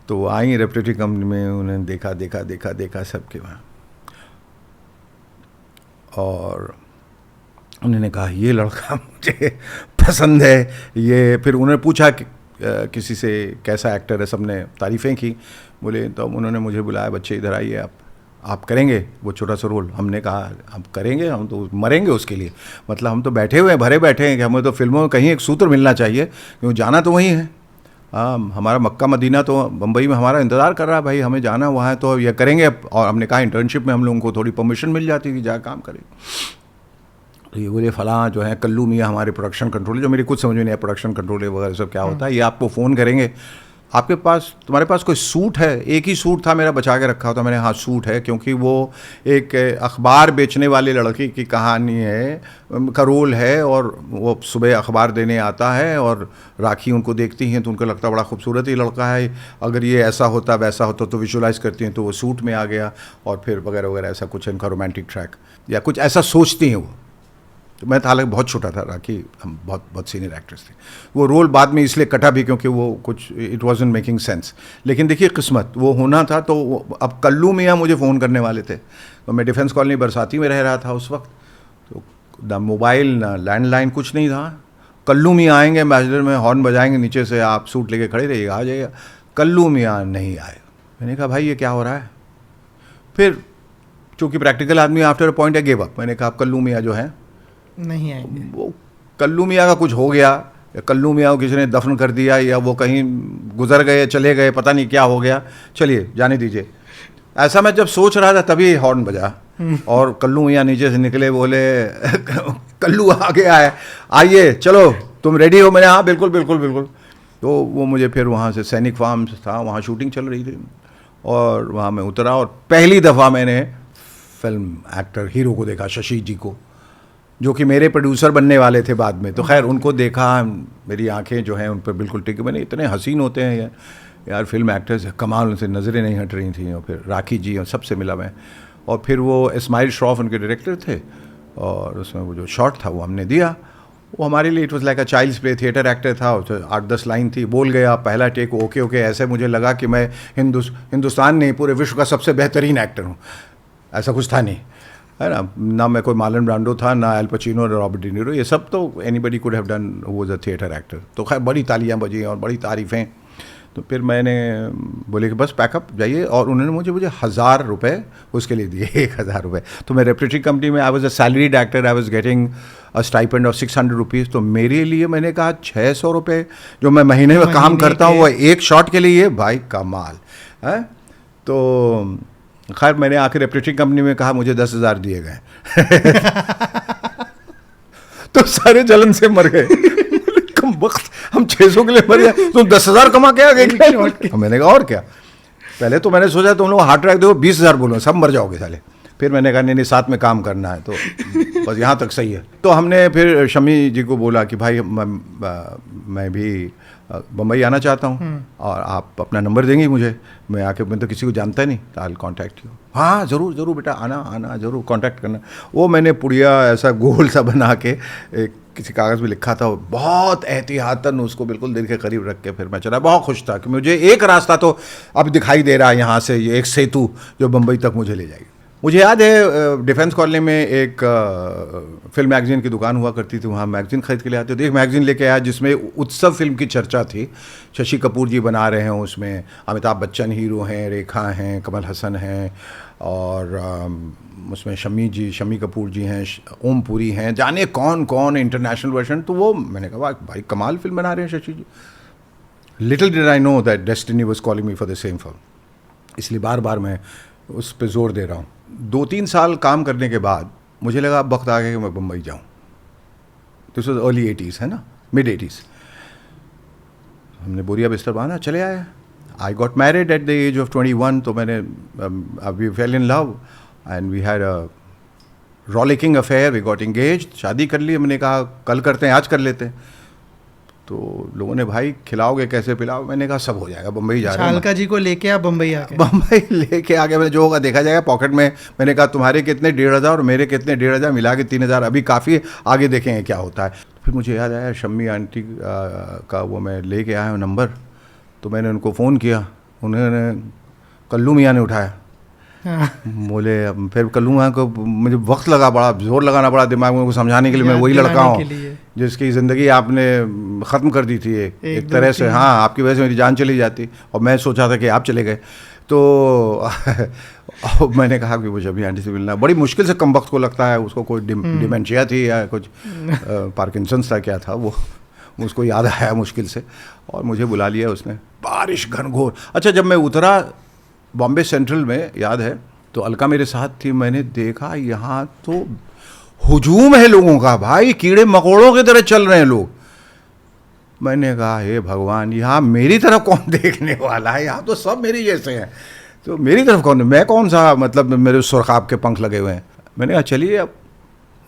तो आई रेपरेटरी कंपनी में, उन्हें देखा सबके वहाँ, और उन्होंने कहा ये लड़का मुझे पसंद है। ये फिर उन्होंने पूछा कि किसी से कैसा एक्टर है, सबने तारीफ़ें की, बोले, तो उन्होंने मुझे बुलाया, बच्चे इधर आइए, आप करेंगे वो छोटा सा रोल। हमने कहा हम करेंगे, हम तो मरेंगे उसके लिए, मतलब हम तो बैठे हुए हैं, भरे बैठे हैं कि हमें तो फिल्मों में कहीं एक सूत्र मिलना चाहिए, क्योंकि जाना तो वहीं है। हमारा मक्का मदीना तो बम्बई में हमारा इंतज़ार कर रहा है, भाई हमें जाना वहाँ है, तो ये करेंगे। और हमने कहा इंटर्नशिप में हम लोगों को थोड़ी परमिशन मिल जाती कि जा काम करें। तो ये बोले फलां जो है कल्लू मियाँ हमारे प्रोडक्शन कंट्रोलर, जो मेरी कुछ समझ में नहीं है प्रोडक्शन कंट्रोलर वगैरह सब क्या होता है, ये आपको फ़ोन करेंगे, आपके पास, तुम्हारे पास कोई सूट है? एक ही सूट था मेरा बचा के रखा होता, मैंने हाँ सूट है, क्योंकि वो एक अखबार बेचने वाले लड़के की कहानी है, का रोल है, और वो सुबह अखबार देने आता है, और राखी उनको देखती हैं तो उनको लगता बड़ा खूबसूरत ही लड़का है, अगर ये ऐसा होता वैसा होता तो विजुलाइज़ करती हैं, तो वो सूट में आ गया, और फिर वगैरह वगैरह ऐसा कुछ इनका रोमांटिक ट्रैक या कुछ ऐसा सोचती हैं वो। तो मैं हालांकि बहुत छोटा था, राखी हम बहुत सीनियर एक्ट्रेस थे। वो रोल बाद में इसलिए कटा भी क्योंकि वो कुछ इट वाज़न्ट मेकिंग सेंस, लेकिन देखिए किस्मत, वो होना था। तो अब कल्लू मियाँ मुझे फ़ोन करने वाले थे, तो मैं डिफेंस कॉलोनी बरसाती में रह रहा था उस वक्त, तो ना मोबाइल ना लैंडलाइन कुछ नहीं था। कल्लू मियाँ आएंगे, एम्बेसडर में हॉर्न बजाएंगे नीचे से, आप सूट लेके खड़े रहिएगा, आ जाइएगा। कल्लू मियाँ नहीं आए। मैंने कहा भाई ये क्या हो रहा है? फिर चूँकि प्रैक्टिकल आदमी, after a point I give up. मैंने कहा कल्लू मियाँ जो है नहीं आएंगे। वो कल्लू मियाँ का कुछ हो गया, या कल्लू मियाँ को किसी ने दफन कर दिया, या वो कहीं गुजर गए, चले गए, पता नहीं क्या हो गया, चलिए जाने दीजिए। ऐसा मैं जब सोच रहा था तभी हॉर्न बजा, और कल्लू मियाँ नीचे से निकले, बोले कल्लू आ गया है, आइए चलो तुम रेडी हो? मैंने हाँ बिल्कुल बिल्कुल बिल्कुल। तो वो मुझे फिर वहाँ से सैनिक फार्म था, वहाँ शूटिंग चल रही थी, और वहाँ मैं उतरा, और पहली दफ़ा मैंने फिल्म एक्टर हीरो को देखा, शशि जी को, जो कि मेरे प्रोड्यूसर बनने वाले थे बाद में। तो खैर उनको देखा, मेरी आंखें जो हैं उन पर बिल्कुल टिके, मैंने इतने हसीन होते हैं यार फिल्म एक्टर्स, कमाल, उनसे नज़रें नहीं हट रही थी। और फिर राखी जी और सबसे मिला मैं, और फिर वो इस्माइल श्रॉफ उनके डायरेक्टर थे, और उसमें वो जो शॉट था वो हमने दिया। वो हमारे लिए it was like a child's play, theatre actor था, 8-10 लाइन थी, बोल गया, पहला टेक ओके ओके, ऐसे मुझे लगा कि मैं हिंदुस्तान नहीं पूरे विश्व का सबसे बेहतरीन एक्टर हूँ। ऐसा कुछ था नहीं, है ना मैं कोई मार्लन ब्रांडो था, ना एल पचिनो और रॉबर्ट डी नीरो, ये सब तो anybody could have done who was a theatre actor. तो खैर बड़ी तालियां बजी और बड़ी तारीफ़ें। तो फिर मैंने बोले कि बस पैकअप जाइए, और उन्होंने मुझे 1,000 रुपये उसके लिए दिए, 1,000 रुपये। तो मैं रेपरेटरी कंपनी में, I was a salaried actor, I was getting a stipend of 600 rupees. तो मेरे लिए मैंने कहा 600 रुपये जो मैं महीने में काम करता हूँ, वो एक शॉट के लिए, भाई कमाल है। तो खैर मैंने आखिर रेपरेटरी कंपनी में कहा मुझे 10,000 दिए गए तो सारे जलन से मर गए। कम वक्त हम 600 के लिए मर गए, तुम 10,000 कमा के आ गए। मैंने कहा और क्या, पहले तो मैंने सोचा तुम लोग हार्ट अटैक दो 20,000 बोलो, सब मर जाओगे साले, फिर मैंने कहा नहीं नहीं साथ में काम करना है, तो बस यहाँ तक सही है। तो हमने फिर शमी जी को बोला कि भाई मैं भी बम्बई आना चाहता हूँ और आप अपना नंबर देंगी मुझे, मैं आके, मैं तो किसी को जानता ही नहीं, आई विल कॉन्टैक्ट यू। हाँ ज़रूर ज़रूर बेटा, आना ज़रूर, कांटेक्ट करना। वो मैंने पुड़िया ऐसा गोल सा बना के एक किसी कागज़ में लिखा था, बहुत एहतियातन उसको बिल्कुल दिल के करीब रख के फिर मैं चला। बहुत खुश था कि मुझे एक रास्ता तो अब दिखाई दे रहा है यहाँ से, ये एक सेतु जो बम्बई तक मुझे ले जाएगी। मुझे याद है डिफेंस कॉलोनी में एक फिल्म मैगजीन की दुकान हुआ करती थी, वहाँ मैगजीन खरीद के ले आते थे। एक मैगजीन लेके आया जिसमें उत्सव फिल्म की चर्चा थी, शशि कपूर जी बना रहे हैं उसमें, अमिताभ बच्चन हीरो हैं, रेखा हैं, कमल हसन हैं, और उसमें शमी कपूर जी हैं, ओम पुरी हैं, जाने कौन कौन इंटरनेशनल वर्जन। तो वो मैंने कहा भाई कमाल फिल्म बना रहे हैं Shashi ji. Little did I know that destiny was calling me for the same film, इसलिए बार बार मैं उस पर जोर दे रहा हूँ। 2-3 साल काम करने के बाद मुझे लगा अब वक्त आ गया कि मैं बम्बई जाऊँ। दिस वाज अर्ली 80s, है ना, मिड 80s। हमने बोरिया बिस्तर बांधा, चले आए। I got married at the age of 21, तो मैंने we fell in love and we had a rollicking affair, we got engaged, शादी कर ली। मैंने कहा कल करते हैं, आज कर लेते हैं। तो लोगों ने भाई खिलाओगे कैसे पिलाओ, मैंने कहा सब हो जाएगा, बम्बई जा रहे हैं। अलका जी को लेके आप बम्बई आ गए? बम्बई लेके आ गया, मैंने जो होगा देखा जाएगा। पॉकेट में मैंने कहा तुम्हारे कितने 1,500 और मेरे कितने 1,500 मिला के 3,000, अभी काफ़ी, आगे देखेंगे क्या होता है। फिर मुझे याद आया शम्मी आंटी का वो मैं लेके आया हूँ नंबर, तो मैंने उनको फ़ोन किया, उन्होंने कल्लू मियाँ ने उठाया। बोले फिर कल्लू मियाँ को मुझे वक्त लगा, बड़ा जोर लगाना पड़ा दिमाग में उनको समझाने के लिए मैं वही लड़का हूँ जिसकी ज़िंदगी आपने ख़त्म कर दी थी एक तरह से। हाँ, आपकी वजह से मेरी जान चली जाती और मैं सोचा था कि आप चले गए। तो मैंने कहा कि मुझे अभी आंटी से मिलना, बड़ी मुश्किल से कम वक्त को लगता है, उसको कोई डिमेंशिया थी या कुछ पार्किंसंस था, क्या था वो, उसको याद आया मुश्किल से, और मुझे बुला लिया उसने। बारिश घनघोर। अच्छा, जब मैं उतरा बॉम्बे सेंट्रल में, याद है, तो अलका मेरे साथ थी, मैंने देखा यहाँ तो हुजूम है लोगों का भाई, कीड़े मकोड़ों की तरह चल रहे हैं लोग। मैंने कहा हे भगवान, यहाँ मेरी तरफ कौन देखने वाला है, यहाँ तो सब मेरी जैसे हैं, तो मेरी तरफ कौन, मैं कौन सा, मतलब मेरे सुरखाब के पंख लगे हुए हैं। मैंने कहा चलिए, अब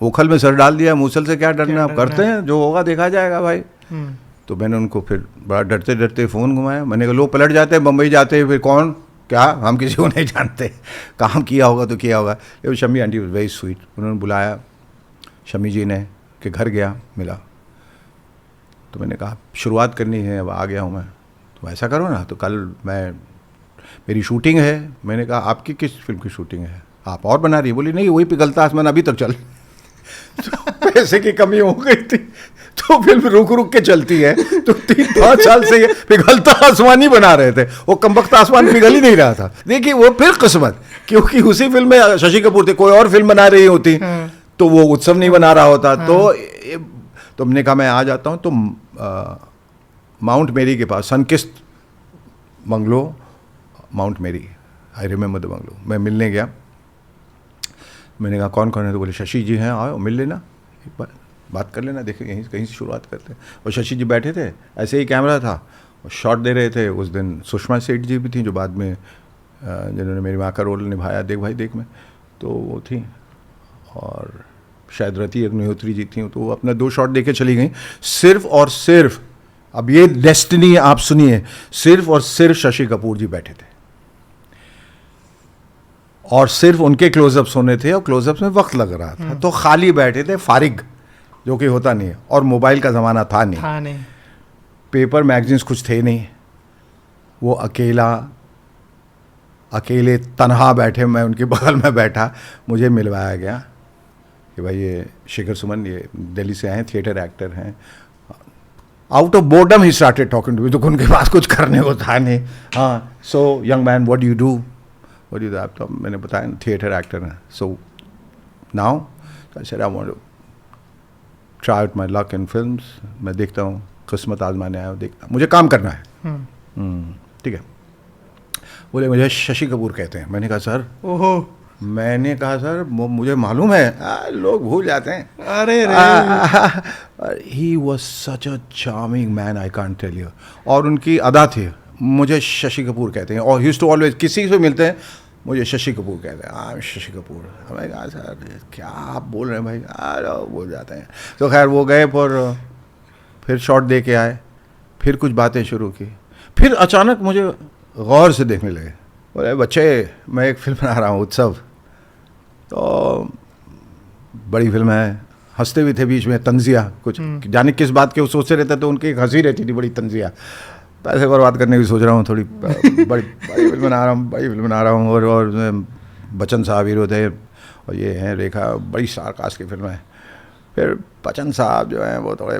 ओखल में सर डाल दिया, मूसल से क्या डरना, अब करते हैं, जो होगा देखा जाएगा भाई। तो मैंने उनको फिर बड़ा डरते डरते फ़ोन घुमाया। मैंने कहा लोग पलट जाते हैं, बम्बई जाते हैं, फिर कौन क्या, हम किसी को नहीं जानते, काम किया होगा तो किया होगा। लेकिन Shami aunty was very sweet, उन्होंने बुलाया शमी जी ने, कि घर गया, मिला। तो मैंने कहा शुरुआत करनी है, अब आ गया हूँ मैं, तो ऐसा करो ना, तो कल मेरी शूटिंग है। मैंने कहा आपकी किस फिल्म की शूटिंग है, आप और बना रही है? बोली नहीं, वही पिघलता आसमान अभी तक चल तो पैसे की कमी हो गई थी, तो फिल्म रुक रुक के चलती है, तो 3-5 साल से ये पिघलता आसमान ही बना रहे थे, वो कमबख्त आसमान पिघल ही नहीं रहा था। देखिए वो फिर किस्मत, क्योंकि उसी फिल्म में शशि कपूर थे, कोई और फिल्म बना रही होती तो वो उत्सव नहीं बना रहा होता। तो हमने कहा मैं आ जाता हूँ। तो माउंट मेरी के पास, सनकिस्ट बंगलो, माउंट मेरी, आई रिमेंबर द बंगलो, मैं मिलने गया। मैंने कहा कौन कौन है, तो बोले शशि जी हैं, आओ मिल लेना, एक बार बात कर लेना, देखें कहीं से शुरुआत करते हैं। और शशि जी बैठे थे, ऐसे ही कैमरा था, और शॉट दे रहे थे। उस दिन सुषमा सेठ जी भी थी, जो बाद में जिन्होंने मेरी माँ का रोल निभाया देख भाई देख में, तो वो थी, और शायद रति अग्निहोत्री जी थी। तो वो अपना 2 शॉट देके चली गई, सिर्फ और सिर्फ, अब ये डेस्टिनी आप सुनिए, सिर्फ और सिर्फ शशि कपूर जी बैठे थे, और सिर्फ उनके क्लोजअप्स होने थे, और क्लोजअप्स में वक्त लग रहा था, तो खाली बैठे थे, फारिग, जो कि होता नहीं है, और मोबाइल का ज़माना था नहीं, पेपर मैगजीन्स कुछ थे नहीं। वो अकेले तन्हा बैठे, मैं उनके बगल में बैठा, मुझे मिलवाया गया कि भाई ये शेखर सुमन, ये दिल्ली से आए, थिएटर एक्टर हैं। Out of boredom he started talking to me, तो उनके पास कुछ करने को था नहीं। हाँ, so young man what do you do, आप, तो मैंने बताया थिएटर एक्टर हैं। So now I said I want to try out my luck in films, मैं देखता हूँ, किस्मत आजमाने आया हूँ, देखता, मुझे काम करना है। ठीक है। बोले मुझे शशि कपूर कहते हैं। मैंने कहा सर, ओहो, मैंने कहा सर मुझे मालूम है, लोग भूल जाते हैं। अरे he was such a charming man, I can't tell you. और उनकी अदा थी, मुझे शशि कपूर कहते हैं, और ही यूज्ड टू ऑलवेज, किसी से मिलते हैं, मुझे शशि कपूर कहते हैं, हाँ शशि कपूर। हमें कहा सर क्या आप बोल रहे हैं भाई, बोल जाते हैं। तो खैर वो गए और फिर शॉट दे के आए, फिर कुछ बातें शुरू की, फिर अचानक मुझे गौर से देखने लगे, बोले बच्चे मैं एक फिल्म बना रहा हूँ उत्सव, तो बड़ी फिल्म है, हंसते भी थे बीच में, तंजिया कुछ जाने किस बात के वो सोचते रहते, तो उनकी एक हंसी रहती थी बड़ी, तंजिया, पैसे बर्बाद करने की सोच रहा हूँ थोड़ी, बड़ी फिल्म बना रहा हूँ, और बच्चन साहब हीरो थे, और ये हैं रेखा, बड़ी स्टारकास्ट की फिल्म है। फिर बच्चन साहब जो हैं वो थोड़े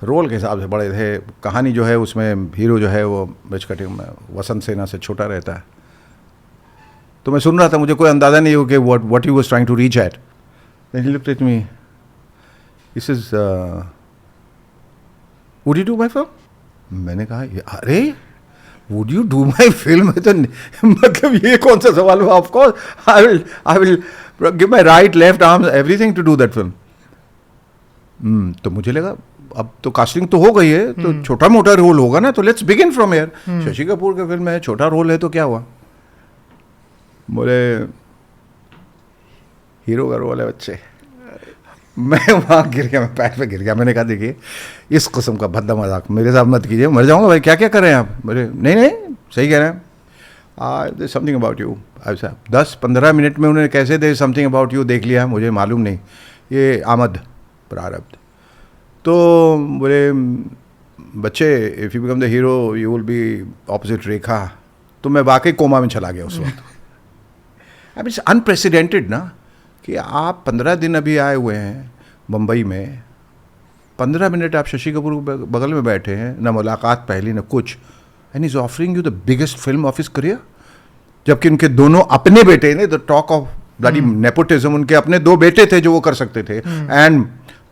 रोल के हिसाब से बड़े थे, कहानी जो है उसमें हीरो जो है वो बिच कटिंग में वसंत सेना से छोटा रहता है। तो मैं सुन रहा था, मुझे कोई अंदाज़ा नहीं हो कि what he was trying to reach at. Then he looked at me, this is would you do my film? मैंने कहा अरे would you do my film, तो मतलब ये कौन सा सवाल हुआ? Of course I will give my right left arm everything to do that film. तो मुझे लगा अब तो कास्टिंग तो हो गई है, तो छोटा मोटा रोल होगा ना, तो let's begin from here. Shashi Kapoor की फिल्म है, छोटा रोल है, तो क्या हुआ? बोले हीरो का रोल है बच्चे। मैं वहाँ गिर गया, मैं पैर पे गिर गया। मैंने कहा देखिए इस किस्म का भद्दा मजाक मेरे साथ मत कीजिए, मर जाऊँगा भाई, क्या क्या कर रहे हैं आप? बोले नहीं सही कह रहे हैं, समथिंग अबाउट यू। अच्छा 10-15 मिनट में उन्होंने कैसे दे समथिंग अबाउट यू देख लिया, मुझे मालूम नहीं, ये आमद प्रारब्ध। तो बोले बच्चे if you become the hero you will be opposite Rekha. तो मैं वाकई कोमा में चला गया उस वक्त। अब इट्स अनप्रेसिडेंटेड ना, कि आप 15 दिन अभी आए हुए हैं मुंबई में, 15 मिनट आप शशि कपूर के बगल में बैठे हैं, ना मुलाकात पहली ना कुछ, and is offering you the biggest film of his career, जबकि उनके दोनों अपने बेटे ने, the talk of bloody nepotism, उनके अपने 2 बेटे थे जो वो कर सकते थे, and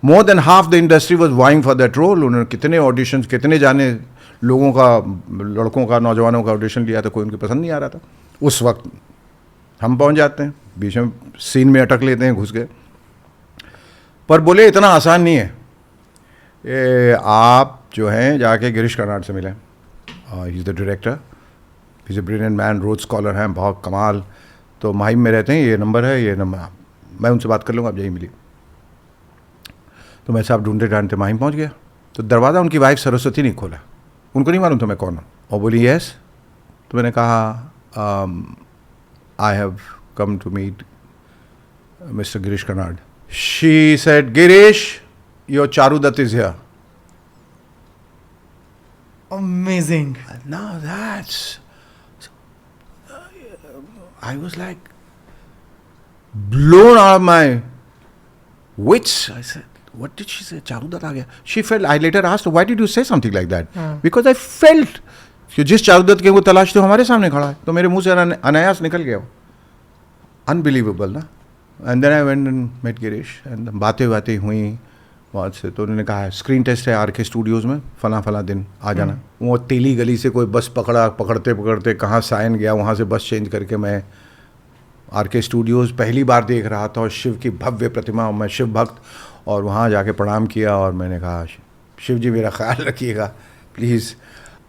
more than half the industry was vying for that role. उन्होंने कितने ऑडिशंस, कितने जाने लोगों का, लड़कों का, नौजवानों का ऑडिशन लिया था, कोई उनके पसंद नहीं आ रहा था। उस वक्त हम पहुंच जाते हैं, बीच में सीन में अटक लेते हैं घुस गए। पर बोले इतना आसान नहीं है, ये आप जो हैं जाके गिरीश कर्नाड से मिलें, he is the director, he is a brilliant man, road scholar हैं, बहुत कमाल। तो माहिम में रहते हैं, ये नंबर है, ये नंबर, मैं उनसे बात कर लूँगा, आप यही मिली। तो मैं साहब ढूंढते ढांढते माहिम पहुंच गया, तो दरवाज़ा उनकी वाइफ सरस्वती ने खोला, उनको नहीं मालूम था मैं कौन हूँ, और बोली यस। तो मैंने कहा I have come to meet mister Girish Karnad. She said Girish your Charu Dutt is here. Amazing. Now that's I was like blown out of my wits. I said, what did she say? Charu Dutt आ गया। She felt, I later asked her, why did you say something like that? Because I felt कि जिस चारू दत्त के वो तलाश थे हमारे सामने खड़ा है, तो मेरे मुंह से अनायास निकल गया वो। अनबिलीवेबल ना। And then I went and met Girish, and बातें हुई बहुत से। तो उन्होंने कहा स्क्रीन टेस्ट है RK स्टूडियोज़ में, फला दिन आ जाना। वो तेली गली से कोई बस पकड़ते कहाँ साइन गया, वहाँ से बस चेंज करके मैं RK स्टूडियोज़ पहली बार देख रहा था, और शिव की भव्य प्रतिमा, मैं शिव भक्त, और वहाँ जाके प्रणाम किया, और मैंने कहा शिव जी मेरा ख्याल रखिएगा प्लीज़।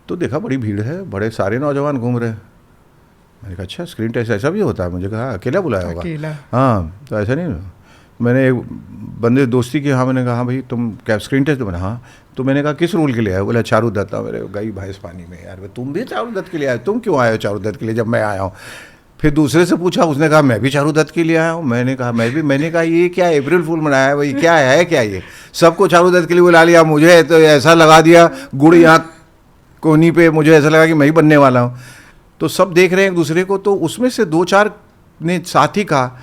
तो देखा बड़ी भीड़ है, बड़े सारे नौजवान घूम रहे। मैंने कहा अच्छा स्क्रीन टेस्ट ऐसा भी होता है? मुझे कहा अकेला बुलाया होगा। हाँ, तो ऐसा नहीं। मैंने एक बंदे दोस्ती की, हाँ, मैंने कहा हाँ भाई तुम क्या स्क्रीन टेस्ट? तो मैंने हाँ। तो मैंने कहा किस रोल के लिए आए? बोला चारू दत्त। मेरे गई भैंस पानी में यार, तुम भी चारू दत्त के लिए आए? तुम क्यों आए हो चारू दत्त के लिए जब मैं आया हूँ? फिर दूसरे से पूछा, उसने कहा मैं भी चारू दत्त के लिए आया हूँ। मैंने कहा ये क्या अप्रैल फूल मनाया है भाई, क्या है क्या ये? सबको चारू दत्त के लिए बुला लिया, मुझे तो ऐसा लगा दिया गुड़ यहाँ कोहनी पे, मुझे ऐसा लगा कि मैं ही बनने वाला हूँ। तो सब देख रहे हैं एक दूसरे को, तो उसमें से 2-4 ने साथ ही कहा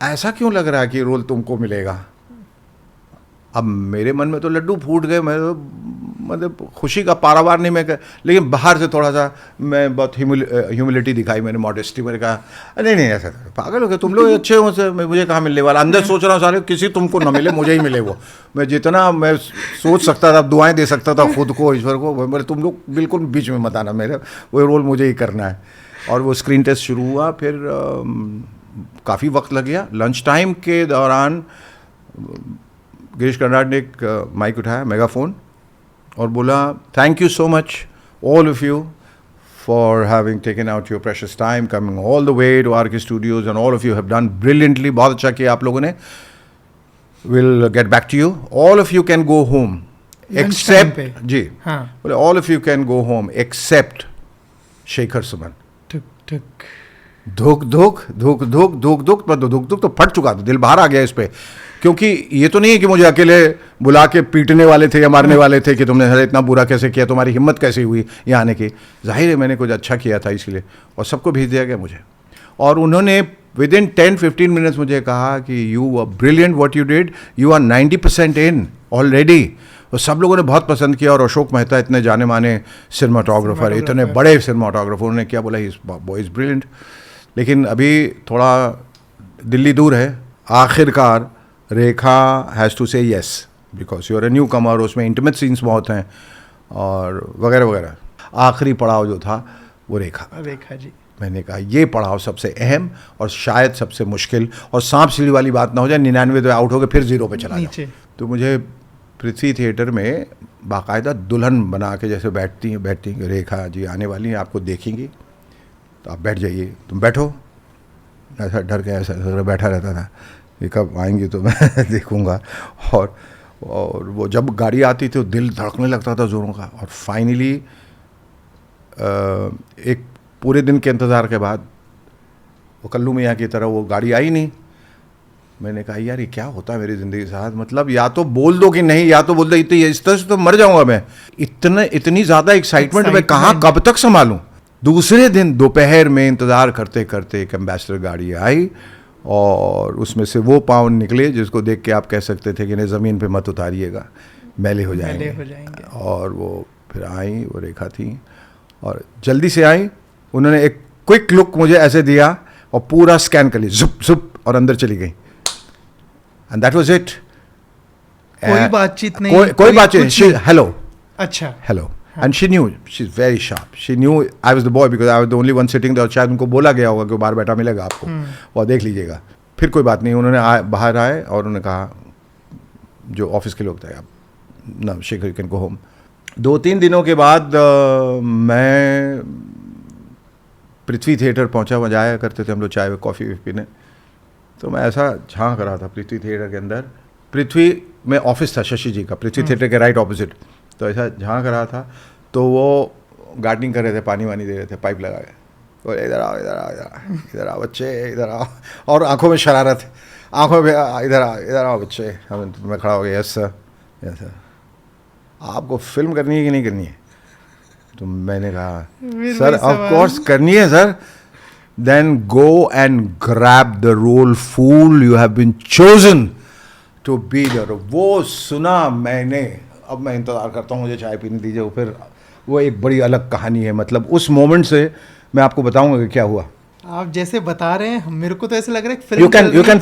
ऐसा क्यों लग रहा है कि रोल तुमको मिलेगा? अब मेरे मन में तो लड्डू फूट गए, मैं तो मतलब खुशी का पारावार नहीं मैं लेकिन बाहर से थोड़ा सा मैं बहुत ह्यूमिलिटी दिखाई, मैंने मॉडेस्टी। मैंने कहा नहीं ऐसा पागल हो गया तुम लोग, अच्छे हो से मुझे कहाँ मिलने वाला? अंदर सोच रहा हूँ सारे किसी तुमको ना मिले, मुझे ही मिले वो। मैं जितना मैं सोच सकता था, दुआएं दे सकता था खुद को, ईश्वर को, बोले तुम लोग बिल्कुल बीच में मत आना, मेरे वो रोल मुझे ही करना है। और वो स्क्रीन टेस्ट शुरू हुआ, फिर काफ़ी वक्त लग गया। लंच टाइम के दौरान गिरीश कर्नाड ने एक माइक उठाया, मेगाफोन, और बोला thank you so much all of you for having taken out your precious time, coming all the way to RK Studios, and all of you have done brilliantly. बहुत अच्छा किया आप लोगों ने. We'll get back to you. All of you can go home. Lunch time Except, पे. जी. हाँ. बोले all of you can go home except Shekhar Suman. टुक टुक. धुक धुक धुक धुक धुक धुक पर धुक धुक तो फट चुका था, दिल बाहर आ गया इस पे. क्योंकि ये तो नहीं है कि मुझे अकेले बुला के पीटने वाले थे या मारने वाले थे कि तुमने अरे इतना बुरा कैसे किया, तुम्हारी हिम्मत कैसे हुई यहाँ आने की. जाहिर है मैंने कुछ अच्छा किया था इसलिए, और सबको भेज दिया गया मुझे. और उन्होंने विद इन 10-15 मिनट्स मुझे कहा कि you are brilliant what you did, you are 90% in already. और सब लोगों ने बहुत पसंद किया. और अशोक मेहता इतने जाने माने सिनेमाटोग्राफर, इतने बड़े सिनेमाटोग्राफर, उन्होंने क्या बोला, इस बॉय इज़ ब्रिलियंट. लेकिन अभी थोड़ा दिल्ली दूर है. आखिरकार Rekha has to say yes because you are a newcomer. उसमें इंटीमेट सीन्स बहुत हैं और वगैरह वगैरह. आखिरी पड़ाव जो था वो रेखा. रेखा जी. मैंने कहा ये पड़ाव सबसे अहम और शायद सबसे मुश्किल, और सांप सीढ़ी वाली बात ना हो जाए 99 तो आउट हो गए फिर 0 पे चला जाओ. तो मुझे पृथ्वी थिएटर में बाकायदा दुल्हन बना के जैसे बैठती हैं रेखा जी आने वाली हैं, आपको देखेंगी तो आप बैठ जाइए, तुम बैठो. ऐसा डर के ऐसा बैठा रहता था ये कब आएंगी तो मैं देखूंगा. और वो जब गाड़ी आती थी तो दिल धड़कने लगता था ज़ोरों का. और फाइनली एक पूरे दिन के इंतज़ार के बाद वो कल्लू मियाँ की तरह वो गाड़ी आई नहीं. मैंने कहा यार ये क्या होता है मेरी ज़िंदगी के साथ, मतलब या तो बोल दो कि नहीं, या तो बोल दो इस तरह से तो मर जाऊंगा मैं. इतनी ज़्यादा एक्साइटमेंट मैं कहाँ कब तक संभालूं. दूसरे दिन दोपहर में इंतज़ार करते करते एक एम्बेसडर गाड़ी आई और उसमें से वो पाँव निकले जिसको देख के आप कह सकते थे कि नहीं ज़मीन पे मत उतारिएगा, मैले हो जाएंगे. और वो फिर आई, वो रेखा थी और जल्दी से आई. उन्होंने एक क्विक लुक मुझे ऐसे दिया और पूरा स्कैन कर लिया, जुप जुप, और अंदर चली गई. And that was it. कोई बातचीत नहीं, कोई बातचीत नहीं. हेलो, अच्छा, hello. And she knew, she's very sharp. She knew I was the boy because I was the only one sitting there. और शायद उनको बोला गया होगा कि बाहर बैठा मिलेगा आपको और देख लीजिएगा. फिर कोई बात नहीं, उन्होंने बाहर आए और उन्होंने कहा जो ऑफिस के लोग थे, आप ना Shekhar you can go home. 2-3 दिनों के बाद मैं पृथ्वी थिएटर पहुंचा. वहाँ जाया करते थे हम लोग चाय कॉफ़ी पीने. तो मैं ऐसा झांक रहा था पृथ्वी थिएटर के अंदर. पृथ्वी में ऑफिस था शशि जी का, पृथ्वी थिएटर के राइट ऑपोजिट. तो ऐसा झांक रहा था तो वो गार्डनिंग कर रहे थे, पानी वानी दे रहे थे पाइप लगा के. तो इधर आओ इधर आओ इधर आओ बच्चे इधर आओ, और आंखों में शरारत, आंखों में इधर आओ बच्चे. मैं खड़ा हो गया, यस सर यस सर. आपको फिल्म करनी है कि नहीं करनी है? तो मैंने कहा सर ऑफ कोर्स करनी है sir. Then go and grab the role, fool you have been chosen to be the. वो सुना मैंने. अब मैं इंतज़ार करता हूँ, मुझे चाय पीने दीजिए. फिर वो एक बड़ी अलग कहानी है. मतलब उस मोमेंट से मैं आपको बताऊंगा कि क्या हुआ. आप जैसे बता रहे हैं मेरे को तो ऐसा लग रहा है film. You can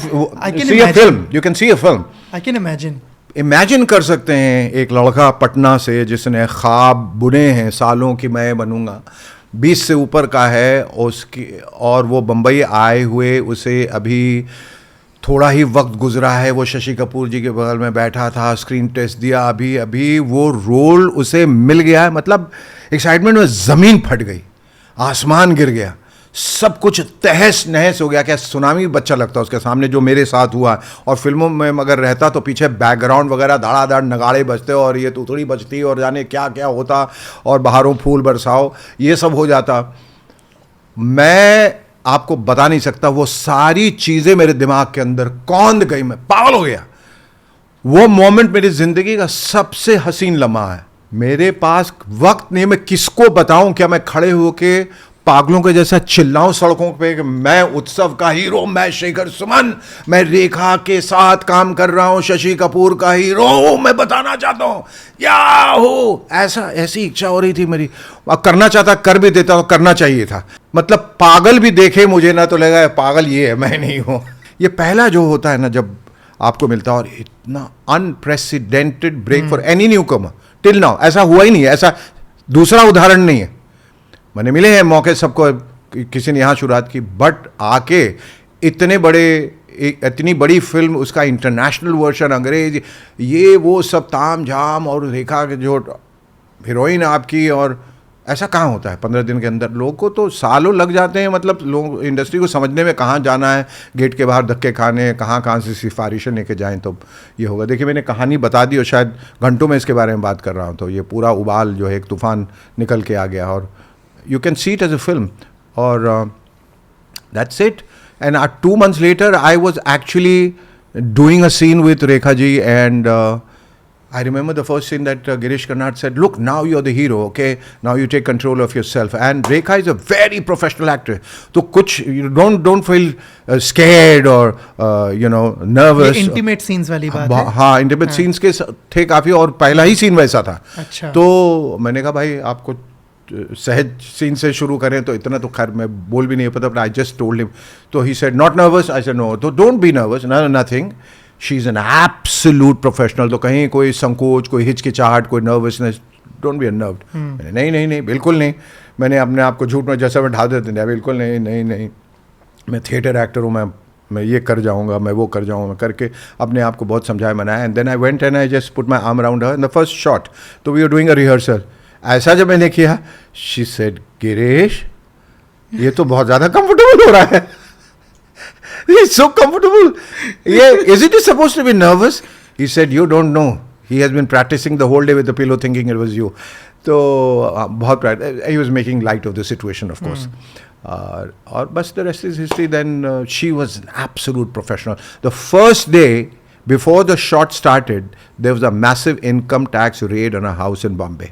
see a film. You can see a film. I can imagine. Imagine कर सकते हैं एक लड़का पटना से जिसने ख्वाब बुने हैं सालों की मैं बनूंगा, 20 से ऊपर का है उसकी, और वो बम्बई आए हुए उसे अभी थोड़ा ही वक्त गुजरा है. वो शशि कपूर जी के बगल में बैठा था, स्क्रीन टेस्ट दिया, अभी अभी वो रोल उसे मिल गया है. मतलब एक्साइटमेंट में ज़मीन फट गई, आसमान गिर गया, सब कुछ तहस नहस हो गया. क्या सुनामी बच्चा लगता उसके सामने जो मेरे साथ हुआ. और फिल्मों में मगर रहता तो पीछे बैकग्राउंड वगैरह धड़ाधड़ नगाड़े बजते और ये तूतड़ी बजती और जाने क्या क्या होता और बाहरों फूल बरसाओ, ये सब हो जाता. मैं आपको बता नहीं सकता, वो सारी चीज़ें मेरे दिमाग के अंदर कौंध गई, मैं पागल हो गया. वो मोमेंट मेरी ज़िंदगी का सबसे हसीन लम्हा है. मेरे पास वक्त नहीं, मैं किसको बताऊं. क्या मैं खड़े होके पागलों के जैसा चिल्लाऊं सड़कों पे कि मैं उत्सव का हीरो, मैं शेखर सुमन, मैं रेखा के साथ काम कर रहा हूं, शशि कपूर का हीरो मैं बताना चाहता हूं, याहू. ऐसी इच्छा हो रही थी मेरी. करना चाहता, कर भी देता, तो करना चाहिए था. मतलब पागल भी देखे मुझे ना तो लगा पागल ये है, मैं नहीं हूं. ये पहला जो होता है ना जब आपको मिलता है, और इतना unprecedented break for any newcomer till now. ऐसा हुआ ही नहीं है, ऐसा दूसरा उदाहरण नहीं है. मैंने मिले हैं मौके सबको, किसी ने यहाँ शुरुआत की, बट आके इतनी बड़ी फिल्म, उसका इंटरनेशनल वर्जन, अंग्रेज, ये वो सब ताम झाम, और रेखा के जो हीरोइन आपकी, और ऐसा कहाँ होता है 15 दिन के अंदर? लोगों को तो सालों लग जाते हैं, मतलब लोग इंडस्ट्री को समझने में, कहाँ जाना है, गेट के बाहर धक्के खाने, कहाँ कहाँ से सिफारिशें लेके जाएं तो ये होगा। देखिए मैंने कहानी बता दी और शायद घंटों में इसके बारे में बात कर रहा हूँ, तो ये पूरा उबाल जो है एक तूफान निकल के आ गया, और you can see it as a film, और that's it. And 2 months later I was actually doing a scene with Rekha ji, and I remember the first scene that Girish Karnad said, look, now you're the hero, okay, now you take control of yourself, and Rekha is a very professional actor, so kuch you don't feel scared or you know nervous. ये intimate scenes वाली बात है। हाँ, intimate scenes के थे काफ़ी, और पहला ही सीन वैसा था। अच्छा। तो मैंने कहा भाई आपको सहज सीन से शुरू करें, तो इतना तो खैर मैं बोल भी नहीं पता, but I just told him, तो he said not nervous, I said no, तो don't be nervous, nothing, she is an absolute professional, तो कहीं कोई संकोच, कोई हिचकिचाहट, कोई नर्वसनेस, डोंट बी अनर्व्ड। नहीं, बिल्कुल नहीं, मैंने अपने आप को झूठ में जैसा मैं ढाल देते हैं, बिल्कुल नहीं, मैं थिएटर एक्टर हूँ, मैं ये कर जाऊँगा, मैं वो कर जाऊँगा, मैं करके अपने आप को बहुत समझाया मनाया। And then I went and I just put my arm around her in the first shot, तो we are doing a rehearsal. ऐसा जब मैंने किया, शी सेड गिरीश ये तो बहुत ज़्यादा कंफर्टेबल हो रहा है, He's so comfortable. Yeah, isn't he supposed to be nervous? He said, you don't know. He has been practicing the whole day with the pillow thinking it was you. So, बहुत he was making light of the situation, of course. और बस the rest is history. Then she was an absolute professional. The first day, before the shot started, there was a massive income tax raid on a house in Bombay.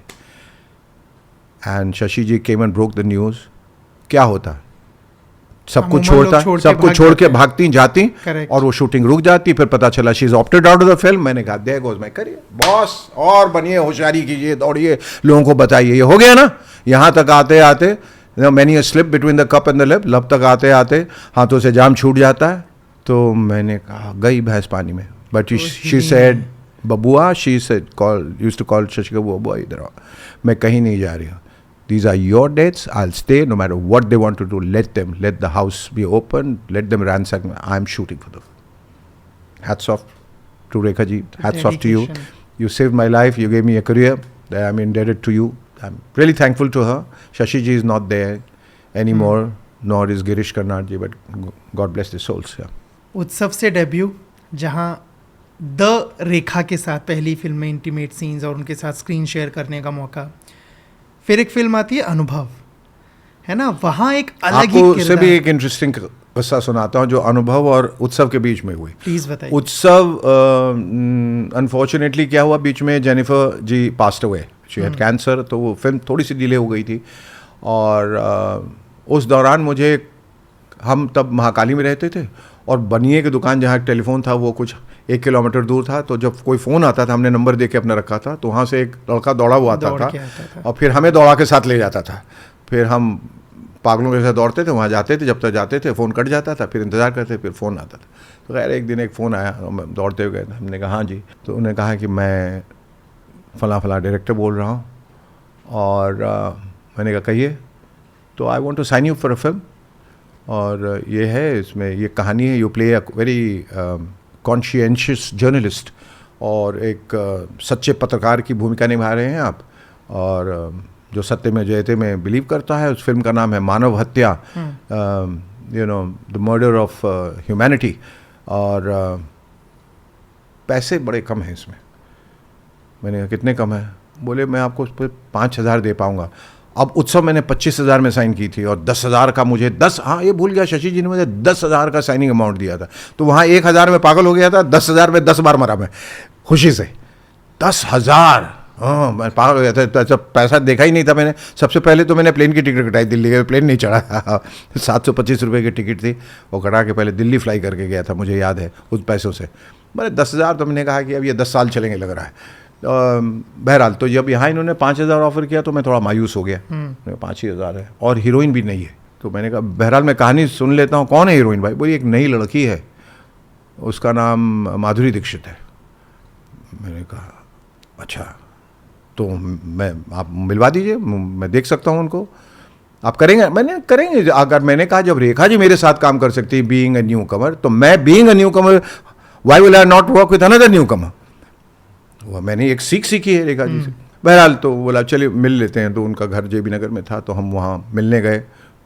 And Shashi ji came and broke the news. क्या होता? सब कुछ छोड़ के भागती जाती, और वो शूटिंग रुक जाती, फिर पता चला she is opted out of the film. मैंने कहा there goes my career, boss और बनिए, होशियारी कीजिए, दौड़िए, लोगों को बताइए, ये हो गया ना। यहाँ तक आते आते many a slip between the cup and the lip, लब तक आते आते हाथों से जाम छूट जाता है। तो मैंने कहा गई भैंस पानी में। But she said Babua, she said used to call Shashi का बबुआ, इधर आओ, मैं कहीं नहीं जा रही हूँ, these are your dates, I'll stay no matter what they want to do, let the house be open, let them ransack me, I'm shooting for them. Hats off to Rekha ji, hats off to you, you saved my life, you gave me a career, I'm indebted to you, I'm really thankful to her. Shashi ji is not there anymore, nor is Girish Karnad ji, but God bless their souls. Yeah. उत्सव से debut, जहाँ the रेखा के साथ पहली film में intimate scenes और उनके साथ स्क्रीन शेयर करने का मौका, फिर एक फिल्म आती है अनुभव, है ना, वहाँ एक अलग ही आपको से भी एक इंटरेस्टिंग किस्सा सुनाता हूँ जो अनुभव और उत्सव के बीच में हुई। प्लीज बताइए। उत्सव अनफॉर्चुनेटली क्या हुआ, बीच में Jennifer ji passed away, she had cancer, तो वो फिल्म थोड़ी सी डिले हो गई थी। और उस दौरान मुझे, हम तब महाकाली में रहते थे, और बनिए की दुकान जहाँ टेलीफोन था वो कुछ 1 किलोमीटर दूर था, तो जब कोई फ़ोन आता था, हमने नंबर दे के अपना रखा था, तो वहाँ से एक लड़का दौड़ा हुआ आता था और फिर हमें दौड़ा के साथ ले जाता था। फिर हम पागलों के साथ दौड़ते थे, वहाँ जाते थे, जब तक जाते थे फ़ोन कट जाता था, फिर इंतज़ार करते, फिर फ़ोन आता था। तो खैर एक दिन एक फ़ोन आया, दौड़ते हुए गए, हमने कहा हाँ जी। तो उन्होंने कहा कि मैं फ़लाँ डायरेक्टर बोल रहा हूँ, और मैंने कहा कहिए। तो I want to sign you for a film, और ये है, इसमें ये कहानी है, you play a very conscientious journalist, और एक सच्चे पत्रकार की भूमिका निभा रहे हैं आप, और जो सत्य में जयते में बिलीव करता है। उस फिल्म का नाम है मानव हत्या, you know the murder of humanity. और पैसे बड़े कम हैं इसमें। मैंने कहा कितने कम है? बोले मैं आपको उस पर 5,000 दे पाऊँगा। अब उत्सव मैंने 25,000 में साइन की थी, और 10,000 का मुझे ये भूल गया, शशि जी ने मुझे 10,000 का साइनिंग अमाउंट दिया था। तो वहाँ 1,000 में पागल हो गया था, 10,000 में 10 बार मरा मैं खुशी से। 10,000, हाँ मैं पागल हो गया था। तो पैसा देखा ही नहीं था मैंने। सबसे पहले तो मैंने प्लेन की टिकट कटाई, दिल्ली का प्लेन नहीं चढ़ा। 725 रुपये की टिकट थी, वो कटा के पहले दिल्ली फ्लाई करके गया था, मुझे याद है, उस पैसों से। मैंने 10,000, तो मैंने कहा कि अब ये 10 साल चलेंगे लग रहा है। बहरहाल, तो जब यहाँ इन्होंने 5,000 ऑफर किया तो मैं थोड़ा मायूस हो गया। 5,000 है और हीरोइन भी नहीं है। तो मैंने कहा बहरहाल मैं कहानी सुन लेता हूँ, कौन है हीरोइन भाई? बोली एक नई लड़की है, उसका नाम माधुरी दीक्षित है। मैंने कहा अच्छा, तो आप मिलवा दीजिए, मैं देख सकता हूँ उनको, आप करेंगे? मैंने करेंगे। अगर मैंने कहा जब रेखा जी मेरे साथ काम कर सकती है बीइंग अ न्यू कमर, तो मैं being a newcomer why will I not work with another newcomer? वो मैंने एक सीखी है रेखा जी से। बहरहाल तो बोला चलिए मिल लेते हैं, तो उनका घर JB नगर में था, तो हम वहाँ मिलने गए,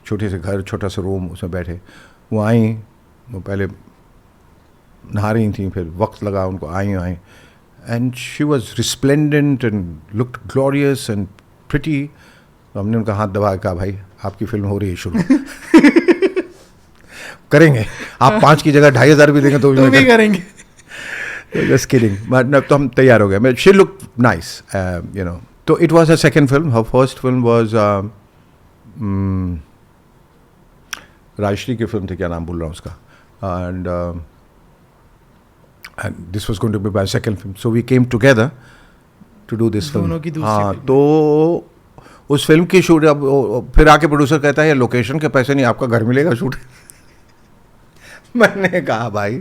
छोटे से घर, छोटा सा रूम, उसमें बैठे। वो आई, वो पहले नहा रही थी, फिर वक्त लगा उनको, I and she was resplendent and looked glorious and pretty. तो हमने उनका हाथ दबा कहा भाई आपकी फिल्म हो रही है शुरू। करेंगे, आप 5 की जगह 2,500 भी देंगे तो भी करेंगे। जस्ट किडिंग, मतलब तो हम तैयार हो गए। मैं she look nice, you know. तो it was her second film. Her first film was Rajshri की फिल्म थी, क्या नाम बोल रहा हूँ उसका, and this was going to be my second film, so we came together to do this film. दोनों की दूसरी हाँ, फिल्म। तो उस फिल्म की शूट, अब फिर आके प्रोड्यूसर कहता है ये लोकेशन के पैसे नहीं, आपका घर मिलेगा शूट। मैंने कहा भाई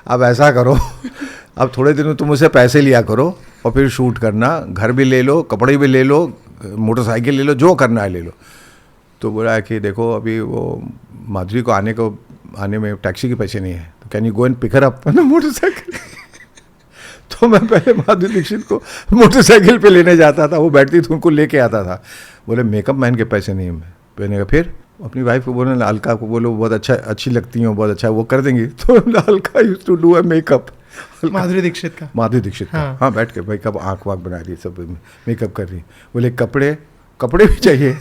अब ऐसा करो, अब थोड़े दिन में तुम मुझसे पैसे लिया करो और फिर शूट करना, घर भी ले लो, कपड़े भी ले लो, मोटरसाइकिल ले लो, जो करना है ले लो। तो बोला कि देखो अभी वो माधुरी को आने में टैक्सी के पैसे नहीं है, तो can you go and pick her up motorcycle. तो मैं पहले माधुरी दीक्षित को मोटरसाइकिल पे लेने जाता था, वो बैठती थी, उनको लेके आता था। बोले मेकअप मैन के पैसे नहीं है। मैंने कहा फिर अपनी वाइफ को बोले अलका को बोलो बहुत अच्छी लगती हैं, बहुत अच्छा वो कर देंगी। तो Alka used to do a makeup, Madhuri Dixit का। हाँ बैठ के भाई कब आँख वाँख बना रही, सब मेकअप कर रही। बोले कपड़े भी चाहिए।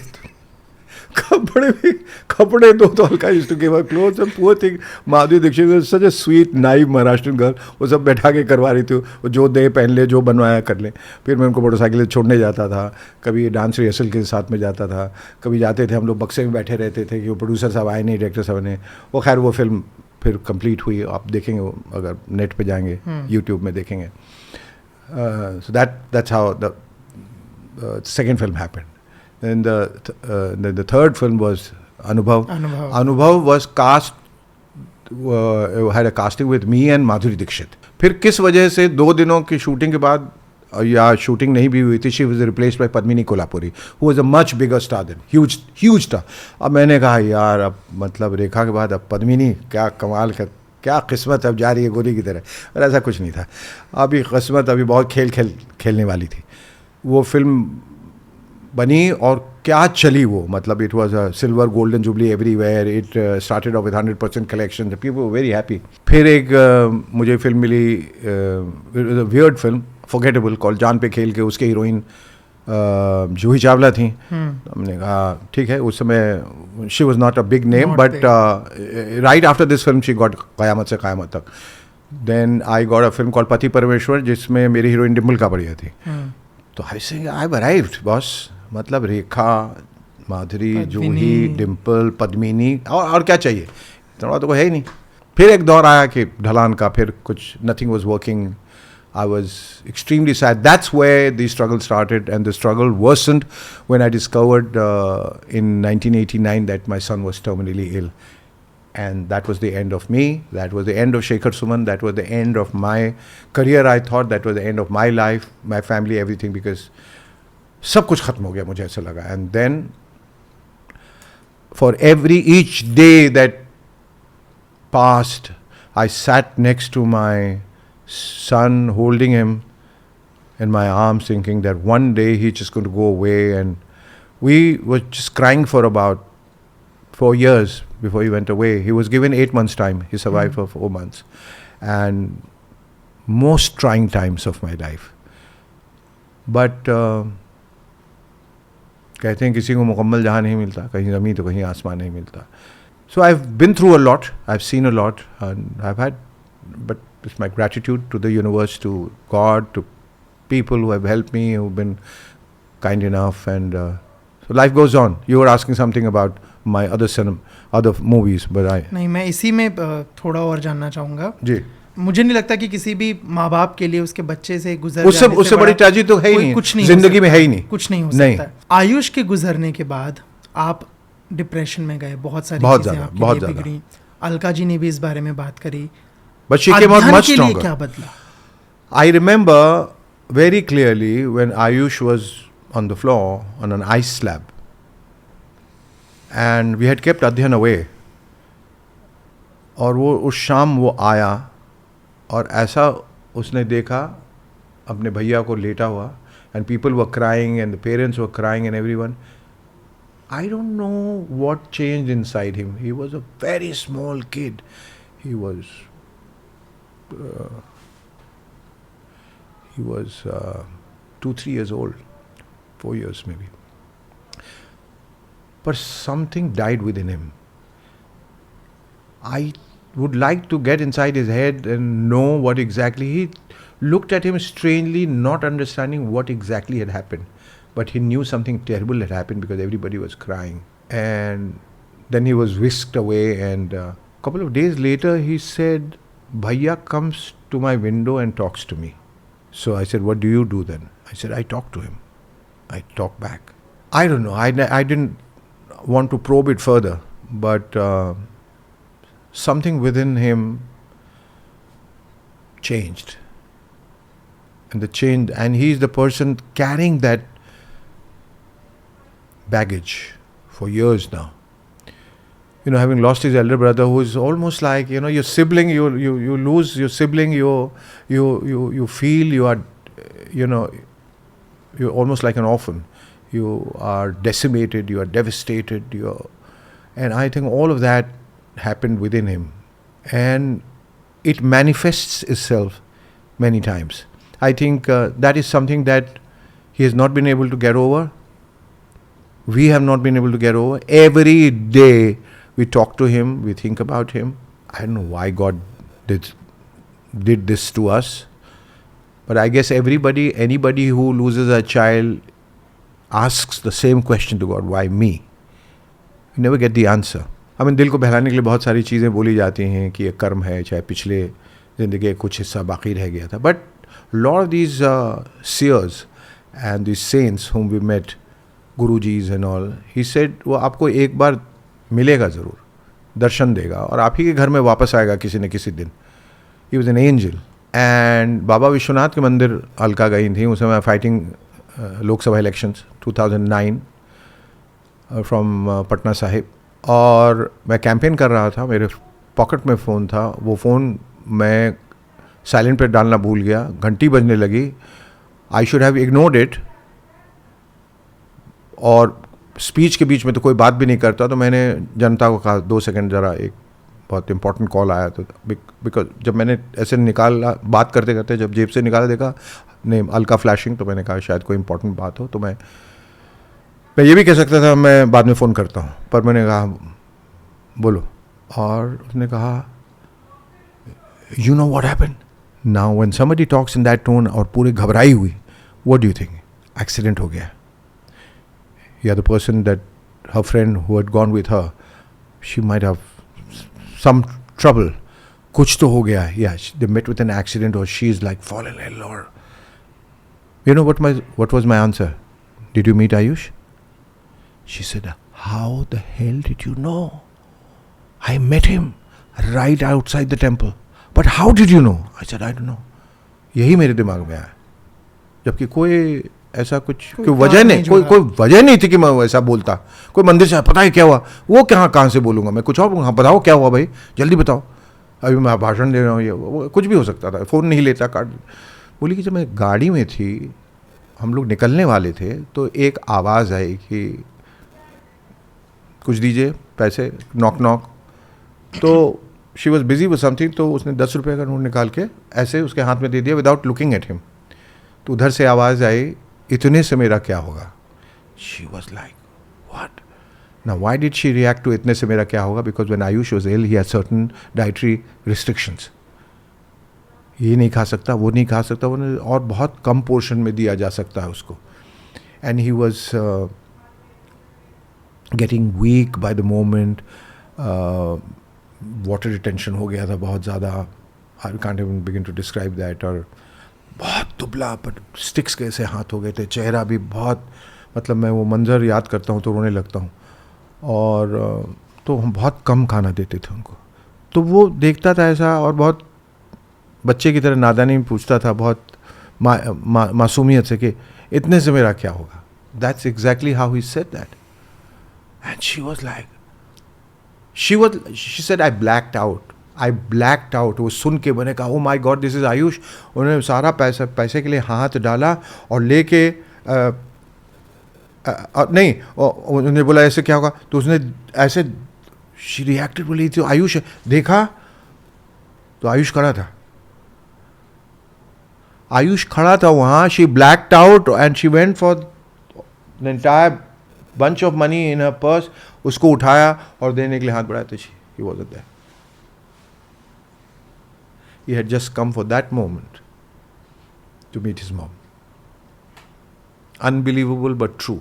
कपड़े दो, तो Alka used to give her clothes and poor thing Madhuri Dixit was such a sweet naive Maharashtrian girl. वो सब बैठा के करवा रही थी, वो जो दे पहन ले, जो बनवाया कर ले। फिर मैं उनको मोटरसाइकिल छोड़ने जाता था, कभी डांस रिहर्सल के साथ में जाता था, कभी जाते थे हम लोग बक्से में बैठे रहते थे कि वो प्रोड्यूसर साहब आए नहीं, डायरेक्टर साहब ने। वो खैर वो फिल्म फिर कंप्लीट हुई, आप देखेंगे अगर नेट पे जाएंगे, यूट्यूब में देखेंगे। So that's how the second film happened. Then the third film was Anubhav. Anubhav was cast, had a casting with me and Madhuri Dixit. फिर किस वजह से 2 दिनों की शूटिंग के बाद, या शूटिंग नहीं भी हुई थी, she was replaced by Padmini Kolhapuri, who was a much bigger star than, huge star. अब मैंने कहा यार अब मतलब रेखा के बाद अब पद्मिनी, क्या कमाल का, क्या किस्मत अब जा रही है गोली की तरह। और ऐसा कुछ नहीं था, अभी किस्मत अभी बहुत खेलने वाली थी। वो फिल्म बनी और क्या चली वो, मतलब it was a silver golden jubilee everywhere. It started off with 100% collection, the people were very happy. फिर एक मुझे फिल्म मिली, वियर्ड फिल्म, फॉरगेटेबल, कॉल जान पे खेल के, उसके हीरोइन जूही चावला थी। हमने कहा ठीक है, उस समय she was not a big name, but right after this film she got Qayamat Se Qayamat Tak. Then I got a film call Pati Parmeshwar, जिसमें मेरी हीरोइन डिम्पल कापड़िया थी। तो आई हैव अराइव्ड बॉस, मतलब रेखा, माधुरी, जूही, डिम्पल, पद्मिनी, और क्या चाहिए, इतना तो कोई है ही नहीं। फिर एक दौर आया कि ढलान का, फिर कुछ nothing was working. I was extremely sad. That's where the struggle started, and the struggle worsened when I discovered in 1989 that my son was terminally ill. And that was the end of me. That was the end of Shekhar Suman. That was the end of my career. I thought that was the end of my life, my family, everything, because सब कुछ खत्म हो गया, मुझे ऐसा लगा। And then for each day that passed, I sat next to my son, holding him in my arms, thinking that one day he's just going to go away. And we were just crying for about 4 years before he went away. He was given 8 months time. He survived for 4 months. And most trying times of my life. But कहते हैं किसी को मुकम्मल जहाँ नहीं मिलता, कहीं ज़मीन तो कहीं आसमान नहीं मिलता. So I've been through a lot, I've seen a lot, and I've had, but it's my gratitude to the universe, to God, to people who have helped me, who've been kind enough, and so life goes on. You were asking something about my other movies, but नहीं, मैं इसी में थोड़ा और जानना चाहूँगा. जी. मुझे नहीं लगता कि किसी भी माँ बाप के लिए उसके बच्चे से गुजर उससे बड़ी ट्रेजेडी तो है ही नहीं, कुछ नहीं जिंदगी में है ही नहीं, कुछ नहीं हो सकता. आयुष के गुजरने के बाद आप डिप्रेशन में गए, बहुत सारी चीजें आपके लिए बिगड़ी. अलका जी ने भी इस बारे में बात करी. But she came out much stronger. क्या बदला? I remember very clearly when Ayush was on the floor on an ice slab, and we had kept Adhyan away. और वो उस शाम वो आया और ऐसा उसने देखा अपने भैया को लेटा हुआ, and people were crying and the parents were crying and everyone. I don't know what changed inside him. He was a very small kid. He was 2-3 years old, 4 years maybe. But something died within him. I would like to get inside his head and know what exactly. He looked at him strangely, not understanding what exactly had happened. But he knew something terrible had happened because everybody was crying. And then he was whisked away, and a couple of days later he said, Bhaiya comes to my window and talks to me. So I said, what do you do then? I said, I talk to him. I talk back. I don't know. I didn't want to probe it further, but something within him changed. And he's the person carrying that baggage for years now. Having lost his elder brother, who is almost like, your sibling, you lose your sibling, you feel you are, you're almost like an orphan. You are decimated, you are devastated, and I think all of that happened within him. And it manifests itself many times. I think that is something that he has not been able to get over. We have not been able to get over. Every day we talk to him, we think about him. I don't know why God did this to us. But I guess anybody who loses a child asks the same question to God, why me? You never get the answer. दिल को बहलाने के लिए बहुत सारी चीज़ें बोली जाती हैं कि ये कर्म है, चाहे पिछले ज़िंदगी का कुछ हिस्सा बाकी रह गया था. But lot of these seers and these saints whom we met, Gurujis and all, he said वो आपको एक बार मिलेगा ज़रूर, दर्शन देगा और आप ही के घर में वापस आएगा किसी न किसी दिन. He was an angel. And बाबा विश्वनाथ के मंदिर अलका गई थी उस समय fighting Lok Sabha elections 2009 from Patna Sahib, और मैं कैंपेन कर रहा था. मेरे पॉकेट में फ़ोन था. वो फ़ोन मैं साइलेंट पे डालना भूल गया. घंटी बजने लगी. I should have ignored it. और स्पीच के बीच में तो कोई बात भी नहीं करता, तो मैंने जनता को कहा 2 सेकंड ज़रा, एक बहुत इंपॉर्टेंट कॉल आया. तो बिकॉज जब मैंने ऐसे निकाला, बात करते करते जब जेब से निकाला, देखा नेम अलका फ्लैशिंग, तो मैंने कहा शायद कोई इंपॉर्टेंट बात हो. तो मैं ये भी कह सकता था मैं बाद में फ़ोन करता हूँ, पर मैंने कहा बोलो. और उसने कहा you know what happened now when somebody talks in that tone, और पूरी घबराई हुई. What do you think? Accident हो गया. या the person that her friend who had gone with her, she might have some trouble. कुछ तो हो गया. या they met with an accident और she is like fallen ill. और you know what was my answer? Did you meet Ayush? She said, how the hell did you know? I met him right outside the temple. But how did you know? I said, I don't know. यही मेरे दिमाग में आया. जबकि कोई ऐसा कोई वजह नहीं, कोई वजह नहीं थी कि मैं ऐसा बोलता. कोई मंदिर से पता है क्या हुआ, वो कहाँ से बोलूँगा मैं. कुछ और बताओ क्या हुआ भाई, जल्दी बताओ, अभी मैं भाषण दे रहा हूँ. ये कुछ भी हो सकता था. फ़ोन नहीं लेता, काट. बोली कि जब मैं गाड़ी में थी, हम लोग निकलने वाले थे, तो एक आवाज़ आई कि कुछ दीजिए पैसे, नॉक नॉक. तो she was busy with something, तो उसने 10 रुपये का नोट निकाल के ऐसे उसके हाथ में दे दिया विदाउट लुकिंग एट हिम. तो उधर से आवाज़ आई, इतने से मेरा क्या होगा. She was like what. Now why did she react to इतने से मेरा क्या होगा? Because when Ayush was ill he had certain dietary restrictions. ये नहीं खा सकता, वो नहीं खा सकता, वो, और बहुत कम पोर्शन में दिया जा सकता है उसको. And he was getting weak by the moment. Water retention हो गया था बहुत ज़्यादा. I can't even begin to describe that. और बहुत दुबला, बट स्टिक्स के ऐसे हाथ हो गए थे. चेहरा भी बहुत, मतलब मैं वो मंजर याद करता हूँ तो रोने लगता हूँ. और तो हम बहुत कम खाना देते थे उनको. तो वो देखता था ऐसा, और बहुत बच्चे की तरह नादानी में पूछता था, बहुत मासूमियत से, कि इतने से मेरा क्या होगा. That's exactly how he said that. And she was like, she said I blacked out. I blacked out. वो सुन के मैंने कहा, ओ माई गॉड, दिस इज़ आयुष। उन्होंने सारा पैसे के लिए हाथ डाला और लेके नहीं, उन्होंने बोला ऐसे क्या होगा, तो उसने ऐसे शी रिएक्टेड, बोली तो आयुष देखा, तो आयुष खड़ा था, आयुष खड़ा था वहाँ। She blacked out and she went for the entire bunch of money in her purse. उसको उठाया और देने के लिए हाथ बढ़ाया, तो he wasn't there. He had just come for that moment to meet his mom. Unbelievable but true.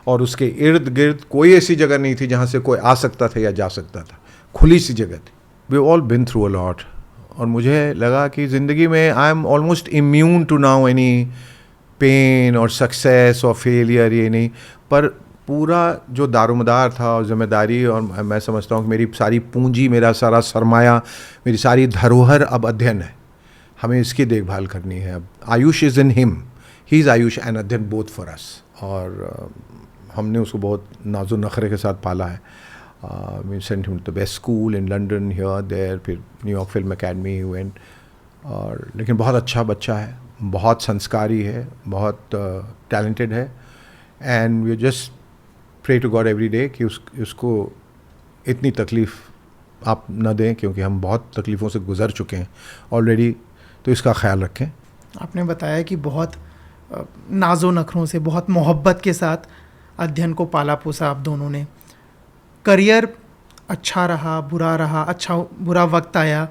और उसके इर्द गिर्द कोई ऐसी जगह नहीं थी जहाँ से कोई आ सकता था या जा सकता था, खुली सी जगह थी। We all been through a lot. और मुझे लगा कि ज़िंदगी में I am almost immune to now any pain और success और failure, ये नहीं। पर पूरा जो दारोमदार था और जिम्मेदारी, और मैं समझता हूँ कि मेरी सारी पूंजी, मेरा सारा सरमाया, मेरी सारी धरोहर अब अध्ययन है। हमें इसकी देखभाल करनी है अब। Ayush is in him, he is Ayush and अध्ययन बोथ फॉर अस। और हमने उसको बहुत नाजो नखरे के साथ पाला है। We sent him to the best school in London, here there, फिर New York film academy he went. और लेकिन बहुत अच्छा बच्चा है, बहुत संस्कारी है, बहुत टैलेंटेड है। And we just pray to God every day कि उसको इतनी तकलीफ़ आप न दें, क्योंकि हम बहुत तकलीफ़ों से गुज़र चुके हैं ऑलरेडी, तो इसका ख्याल रखें। आपने बताया कि बहुत नाजो नखरों से, बहुत मोहब्बत के साथ अध्ययन को पाला पोसा आप दोनों ने। करियर अच्छा रहा, बुरा रहा, अच्छा बुरा वक्त आया,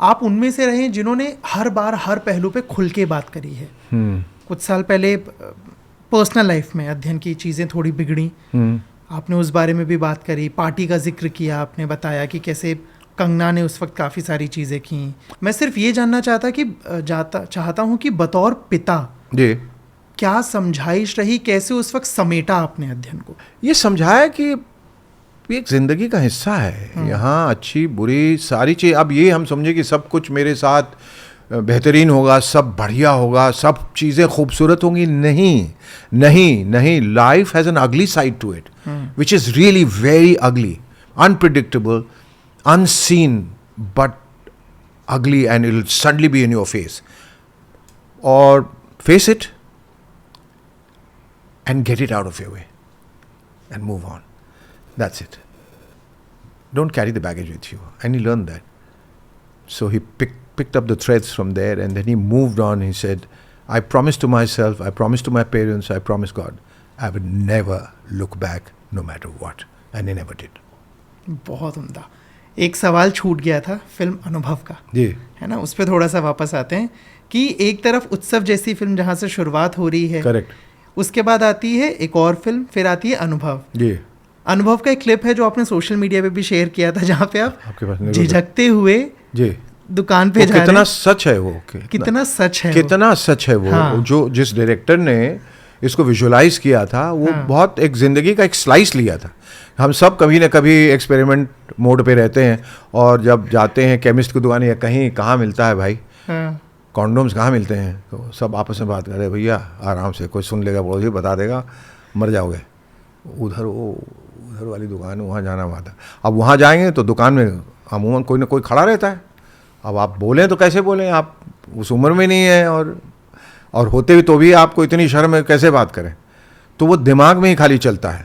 आप उनमें से रहे जिन्होंने हर बार हर पहलू पे खुल के बात करी है। कुछ साल पहले पर्सनल लाइफ में अध्ययन की चीज़ें थोड़ी बिगड़ी, आपने उस बारे में भी बात करी, पार्टी का जिक्र किया, आपने बताया कि कैसे कंगना ने उस वक्त काफ़ी सारी चीज़ें की। मैं सिर्फ ये जानना चाहता हूँ कि बतौर पिता जी क्या समझाइश रही, कैसे उस वक्त समेटा आपने अध्ययन को? ये समझाया कि ये एक ज़िंदगी का हिस्सा है, यहाँ अच्छी बुरी सारी चीज़। अब ये हम समझे कि सब कुछ मेरे साथ बेहतरीन होगा, सब बढ़िया होगा, सब चीज़ें खूबसूरत होंगी, नहीं नहीं नहीं। Life has an ugly side to it which is really very ugly, unpredictable, unseen but ugly, and it'll suddenly be in your face. Or face it and get it out of your way and move on. That's it. Don't carry the baggage with you. And he learned that. So he picked up the threads from there, and then he moved on. He said, I promised to myself, I promised to my parents, I promised God, I would never look back no matter what. And he never did. बहुत उम्दा। एक सवाल छूट गया था film अनुभव का, जी, है ना, उस पर थोड़ा सा वापस आते हैं कि एक तरफ उत्सव जैसी फिल्म जहाँ से शुरुआत हो रही है, करेक्ट, उसके बाद आती है एक और फिल्म, फिर आती है अनुभव। जी। अनुभव का एक क्लिप है जो आपने सोशल मीडिया पे भी शेयर किया था, जहाँ पे आप आपके पास झिझकते हुए जी दुकान पे जा रहे हैं। कितना सच है वो, कितना सच है, कितना सच है वो। हाँ। जो जिस डायरेक्टर ने इसको विजुअलाइज किया था, वो हाँ। बहुत एक ज़िंदगी का एक स्लाइस लिया था। हम सब कभी ना कभी एक्सपेरिमेंट मोड पे रहते हैं, और जब जाते हैं केमिस्ट की दुकान या कहीं, कहाँ मिलता है भाई कॉन्डोम्स, कहाँ मिलते हैं, तो सब आपस में बात कर रहे, भैया आराम से, कोई सुन लेगा, पड़ोसी बता देगा, मर जाओगे। उधर वाली दुकान है, वहाँ जाना हुआ था। अब वहाँ जाएंगे तो दुकान में अमूमन कोई ना कोई खड़ा रहता है। अब आप बोलें तो कैसे बोलें, आप उस उम्र में नहीं है, और होते भी तो भी आपको इतनी शर्म है, कैसे बात करें। तो वो दिमाग में ही खाली चलता है,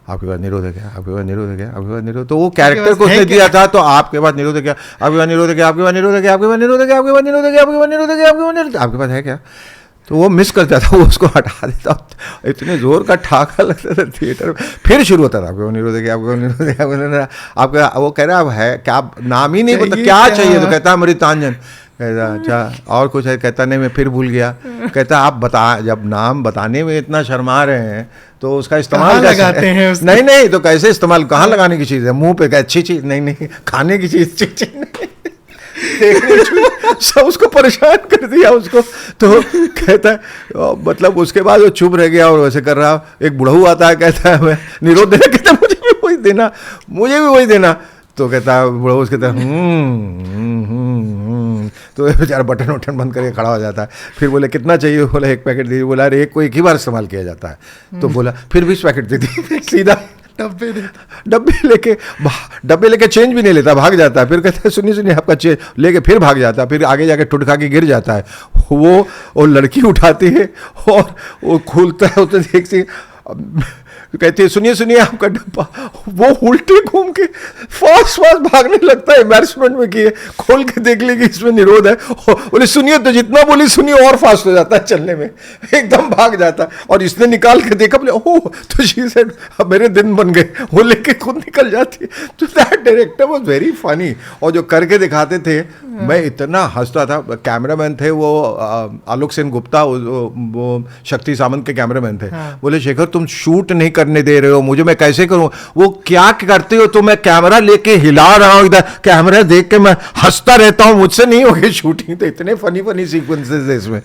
आपके पास निरोधक है, आपके पास निरोधक है, आपके पास निरोधक। तो वो कैरेक्टर को उसने दिया था, तो आपके पास निरोधक है, आपके पास निरोधक है, आपके पास निरोधक है, आपके पास निरोधक है, आपके पास निरोधक है, आपके पास निरोधक है, आपके पास निरोधक, आपके पास है क्या? तो वो मिस करता था, वो उसको हटा देता, इतने जोर का ठाका लगता था थिएटर में। फिर शुरू होता था, आपके पास निरोधक है, आपके पास निरोधक है, आपका वो कह रहा है क्या, नाम ही नहीं पता क्या चाहिए, तो कहता है अमृतांजन। कहता अच्छा और कुछ है, कहता नहीं मैं फिर भूल गया। कहता आप बता, जब नाम बताने में इतना शर्मा रहे हैं तो उसका इस्तेमाल लगाते हैं उसको? नहीं तो कैसे इस्तेमाल, कहाँ लगाने की चीज़ है, मुंह पे क्या अच्छी चीज़, नहीं खाने की चीज़ सब उसको परेशान कर दिया उसको। तो कहता है मतलब उसके बाद वो चुप रह गया और वैसे कर रहा। एक बुढ़ऊ आता है, कहता है मैं निरोध देना, कहता मुझे भी वही देना। तो कहता है बुढ़ऊ, उसके कहता तो बेचारा बटन वटन बंद करके खड़ा हो जाता है। फिर बोले कितना चाहिए, बोला 1 पैकेट दीजिए। बोला अरे एक को एक ही बार इस्तेमाल किया जाता है। तो बोला फिर 20 पैकेट दे दी सीधा डब्बे लेके चेंज भी नहीं लेता, भाग जाता है। फिर कहता है सुनिए सुनिए आपका चेंज लेके फिर भाग जाता है। फिर आगे जाके टुट खा के गिर जाता है। वो लड़की उठाती है और वो खोलता है, उसे देखती कहती है सुनिए सुनिए आपका डब्बा। वो उल्टे घूम के फास्ट भागने लगता है एम्बैरसमेंट में कि खोल के देख ले कि इसमें निरोध है। बोले सुनिए, तो जितना बोली सुनिए और फास्ट हो जाता है चलने में, एकदम भाग जाता है। और इसने निकाल के देखा, बोले ओह, तो शी सेड मेरे दिन बन गए, वो लेके खुद निकल जाती है। तो that director was very funny. और जो करके दिखाते थे, मैं इतना हंसता था। कैमरामैन थे वो आलोक सेन गुप्ता, वो शक्ति सामंत के कैमरामैन थे। बोले शेखर तुम शूट नहीं करने दे रहे हो मुझे, मैं कैसे करूं? वो क्या करते हो? तो मैं कैमरा लेके हिला रहा हूं इधर, कैमरा देख के मैं हंसता रहता हूं, मुझसे नहीं होगी शूटिंग। तो इतने फनी सीक्वेंसेस है इसमें।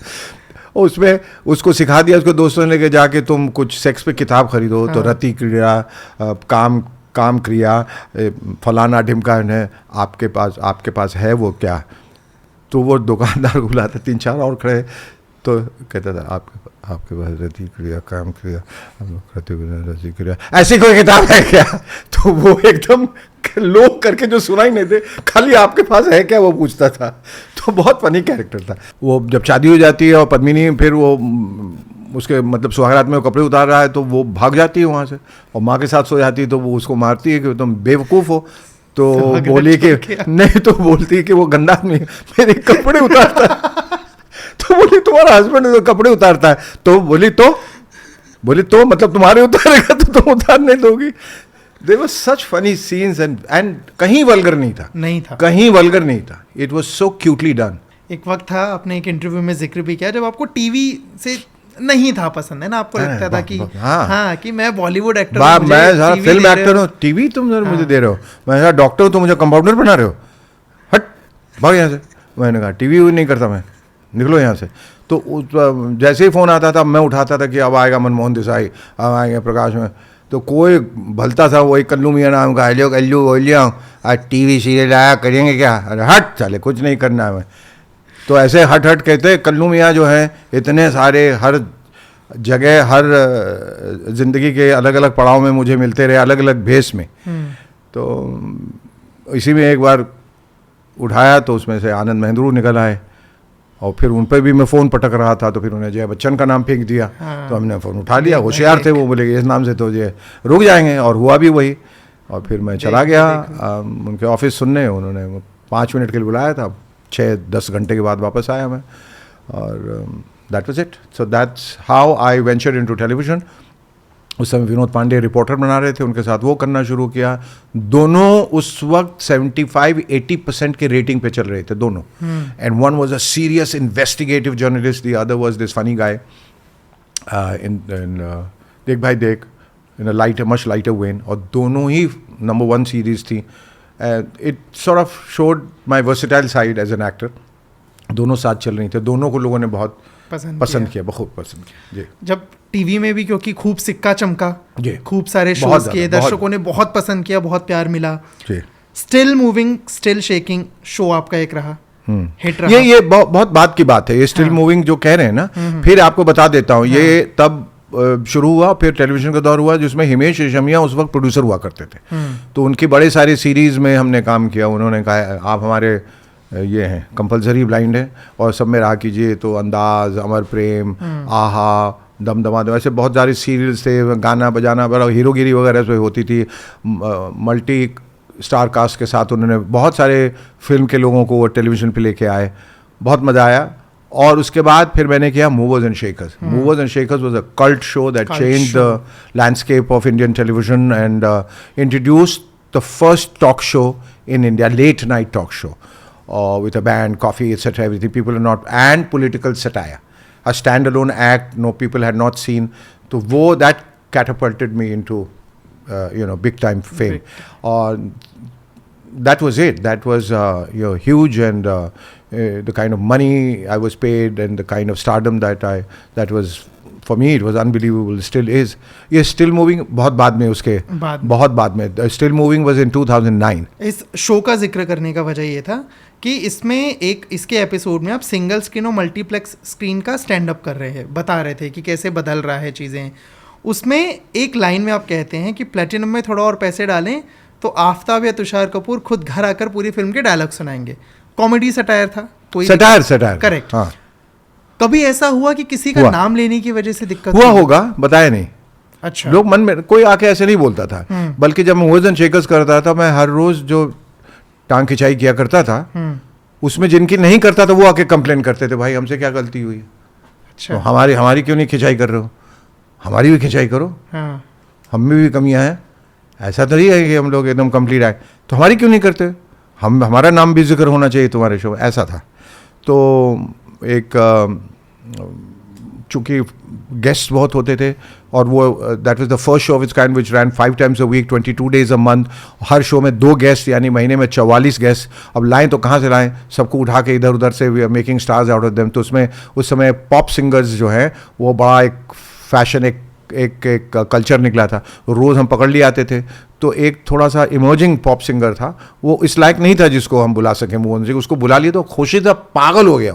उसमें उसको सिखा दिया उसको दोस्तों ने लेके जाके, तुम कुछ सेक्स पे किताब खरीदो। तो रति क्रिया, काम क्रिया, फलाना ढिमका है, आपके पास है वो क्या? तो वो दुकानदार को बुलाता, 3-4 और खड़े, तो कहता था आपके पास रति क्रिया, काम क्रिया, रति क्रिया, ऐसी कोई किताब है क्या? तो वो एकदम लोग करके जो सुनाई नहीं दे, खाली आपके पास है क्या वो पूछता था। तो बहुत फनी कैरेक्टर था वो। जब शादी हो जाती है और पद्मिनी फिर वो उसके मतलब सुहागरात में वो कपड़े उतार रहा है, तो वो भाग जाती है वहाँ से और माँ के साथ सो जाती है। तो वो उसको मारती है कि तुम बेवकूफ़ हो। तो बोली कि नहीं, तो बोलती है कि वो गंदा आदमी मेरे कपड़े उतारता है। तो बोली तुम्हारा हस्बैंड तो कपड़े उतारता है। तो बोली तो मतलब तुम्हारे उतारेगा तो तुम उतारने दोगी। There was such funny scenes and कहीं वल्गर नहीं था, कहीं वल्गर नहीं था। It was so cutely done. एक वक्त था, आपने एक इंटरव्यू में जिक्र भी किया, जब आपको टीवी से नहीं था पसंद, है ना? आपको लगता था कि हाँ कि मैं बॉलीवुड एक्टर हूँ, मैं सारा फिल्म एक्टर हूँ, टीवी तुम मुझे दे रहे हो, मैं सारा डॉक्टर हूँ, तुम मुझे कंपाउंडर बना रहे हो, हट भाग यहाँ से। मैंने कहा टीवी नहीं करता मैं, निकलो यहाँ से। तो जैसे ही फ़ोन आता था मैं उठाता था कि अब आएगा मनमोहन देसाई, अब आएंगे प्रकाश में। तो कोई भलता था, वही कल्लू मियाँ नाम का, हेलो कल्लू बोलिए आज टीवी सीरियल आया करेंगे क्या? अरे हट चले, कुछ नहीं करना है मैं। तो ऐसे हट कहते कल्लू मियाँ जो है, इतने सारे हर जगह हर ज़िंदगी के अलग अलग पड़ाव में मुझे मिलते रहे, अलग अलग भेस में। तो इसी में एक बार उठाया तो उसमें से आनंद महेंद्रू निकल आए और फिर उन पर भी मैं फ़ोन पटक रहा था। तो फिर उन्हें जय बच्चन का नाम फेंक दिया। तो हमने फ़ोन उठा लिया, होशियार थे वो, बोले इस नाम से तो ये रुक जाएंगे, और हुआ भी वही। और फिर मैं चला गया उनके ऑफिस सुनने। उन्होंने 5 मिनट के लिए बुलाया था, 6-10 घंटे के बाद वापस आया मैं, और that was it. So that's how I ventured into television. उस समय विनोद पांडे रिपोर्टर बना रहे थे, उनके साथ वो करना शुरू किया। दोनों उस वक्त 75-80% के रेटिंग पे चल रहे थे दोनों। And one was a serious investigative journalist, the other was this funny guy in Dekh Bhai Dekh, in a lighter much lighter vein. और दोनों ही नंबर 1 सीरीज थी। It sort of showed my versatile side as an actor. दोनों साथ चल रही थे, दोनों को लोगों ने बहुत पसंद किया, बहुत पसंद किया जी। जब टीवी में भी क्योंकि खूब सिक्का चमका, खूब सारे शोज किए, दर्शकों ने बहुत पसंद किया, बहुत प्यार मिला। Still moving still shaking show आपका एक रहा, हिट रहा। ये बहुत बात की बात है ये स्टिल मूविंग जो कह रहे हैं ना। फिर आपको बता देता हूँ, ये तब शुरू हुआ, फिर टेलीविजन का दौर हुआ जिसमें हिमेश रेशमिया उस वक्त प्रोड्यूसर हुआ करते थे। तो उनकी बड़े सारी सीरीज में हमने काम किया। उन्होंने कहा आप हमारे ये हैं कंपलसरी ब्लाइंड है और सब में रहा कीजिए। तो अंदाज, अमर प्रेम, आहा, दमदमा, ऐसे बहुत सारे सीरियल्स थे। गाना बजाना, बड़ा हीरोगिरी वगैरह उसमें होती थी। मल्टी स्टार कास्ट के साथ उन्होंने बहुत सारे फिल्म के लोगों को टेलीविज़न पे लेके आए, बहुत मज़ा आया। और उसके बाद फिर मैंने किया movers and shakers. Movers and shakers was a cult show that changed the landscape of Indian television and introduced the first talk show in India, late night talk show with a band, coffee, etc. Everything. People are not, and political satire. A standalone act, no people had not seen. So that catapulted me into, big time fame. That was it. That was huge, and the kind of money I was paid and the kind of stardom that was for me, it was unbelievable. Still is. ये Still Moving बहुत बाद में, उसके बहुत बाद में. Still Moving was in 2009. इस show का जिक्र करने का वजह ये था कि इसमें इसके एपिसोड में आप सिंगल स्क्रीन और मल्टीप्लेक्स स्क्रीन का स्टैंड अप कर रहे हैं, बता रहे थे कि कैसे बदल रहा है चीज़ें। उसमें एक लाइन में आप कहते हैं कि प्लेटिनम में थोड़ा और पैसे डालें तो आफताब या तुषार कपूर खुद घर आकर पूरी फिल्म के डायलॉग सुनाएंगे। कॉमेडी सटायर था, कोई सटायर करेक्ट। हाँ। कभी ऐसा हुआ कि किसी का नाम लेने की वजह से दिक्कत हुआ होगा, बताया नहीं। अच्छा। लोग मन में कोई आके ऐसे नहीं बोलता था, बल्कि जब मैं मूवर्स एंड शेकर्स करता था, मैं हर रोज जो टांग खिंचाई किया करता था उसमें जिनकी नहीं करता था वो आके कंप्लेन करते थे, भाई हमसे क्या गलती हुई। अच्छा। तो हमारी क्यों नहीं खिंचाई कर रहे हो, हमारी भी खिंचाई करो। हाँ। हम में भी कमियां हैं, ऐसा तो नहीं है कि हम लोग एकदम कंप्लीट आए, तो हमारी क्यों नहीं करते, हमारा नाम भी जिक्र होना चाहिए तुम्हारे शो में, ऐसा था। तो एक चूँकि गेस्ट बहुत होते थे और वो that was the first show of its kind which ran 5 times a week 22 days a month। हर शो में 2 गेस्ट, यानी महीने में 44 गेस्ट। अब लाएं तो कहाँ से लाएं, सबको उठा के इधर उधर से, we are making stars out of them. तो उसमें उस समय पॉप सिंगर्स जो हैं वो बड़ा एक फैशन, एक कल्चर निकला था, रोज़ हम पकड़ लिए आते थे। तो एक थोड़ा सा इमर्जिंग पॉप सिंगर था, वो इस लायक नहीं था जिसको हम बुला सकें मोहन सिंह, उसको बुला लिए तो खुशी से पागल हो गया,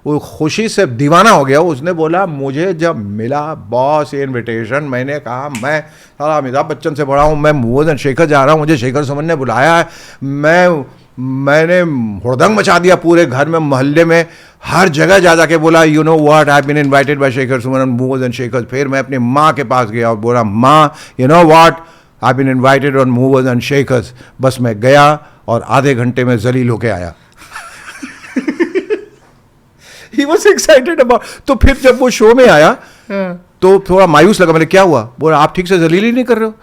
वो खुशी से दीवाना हो गया। उसने बोला मुझे जब मिला बॉस ये इनविटेशन, मैंने कहा मैं साला अमिताभ बच्चन से बड़ा हूँ, मैं मूवर्स एंड शेखर जा रहा हूँ, मुझे शेखर सुमन ने बुलाया है, मैंने हुड़दंग मचा दिया पूरे घर में, मोहल्ले में, हर जगह जा जाके बोला you know what, I been invited by Shekhar Suman movers and Shekhar. फिर मैं अपनी माँ के पास गया और बोला माँ you know what, I been invited on Movers and Shekhars. बस मैं गया और आधे घंटे में जलील होके आया। He was excited about। तो फिर जब वो शो में आया तो थोड़ा मायूस लगा, मैंने क्या हुआ, बोला आप ठीक से जलील ही नहीं कर रहे हो,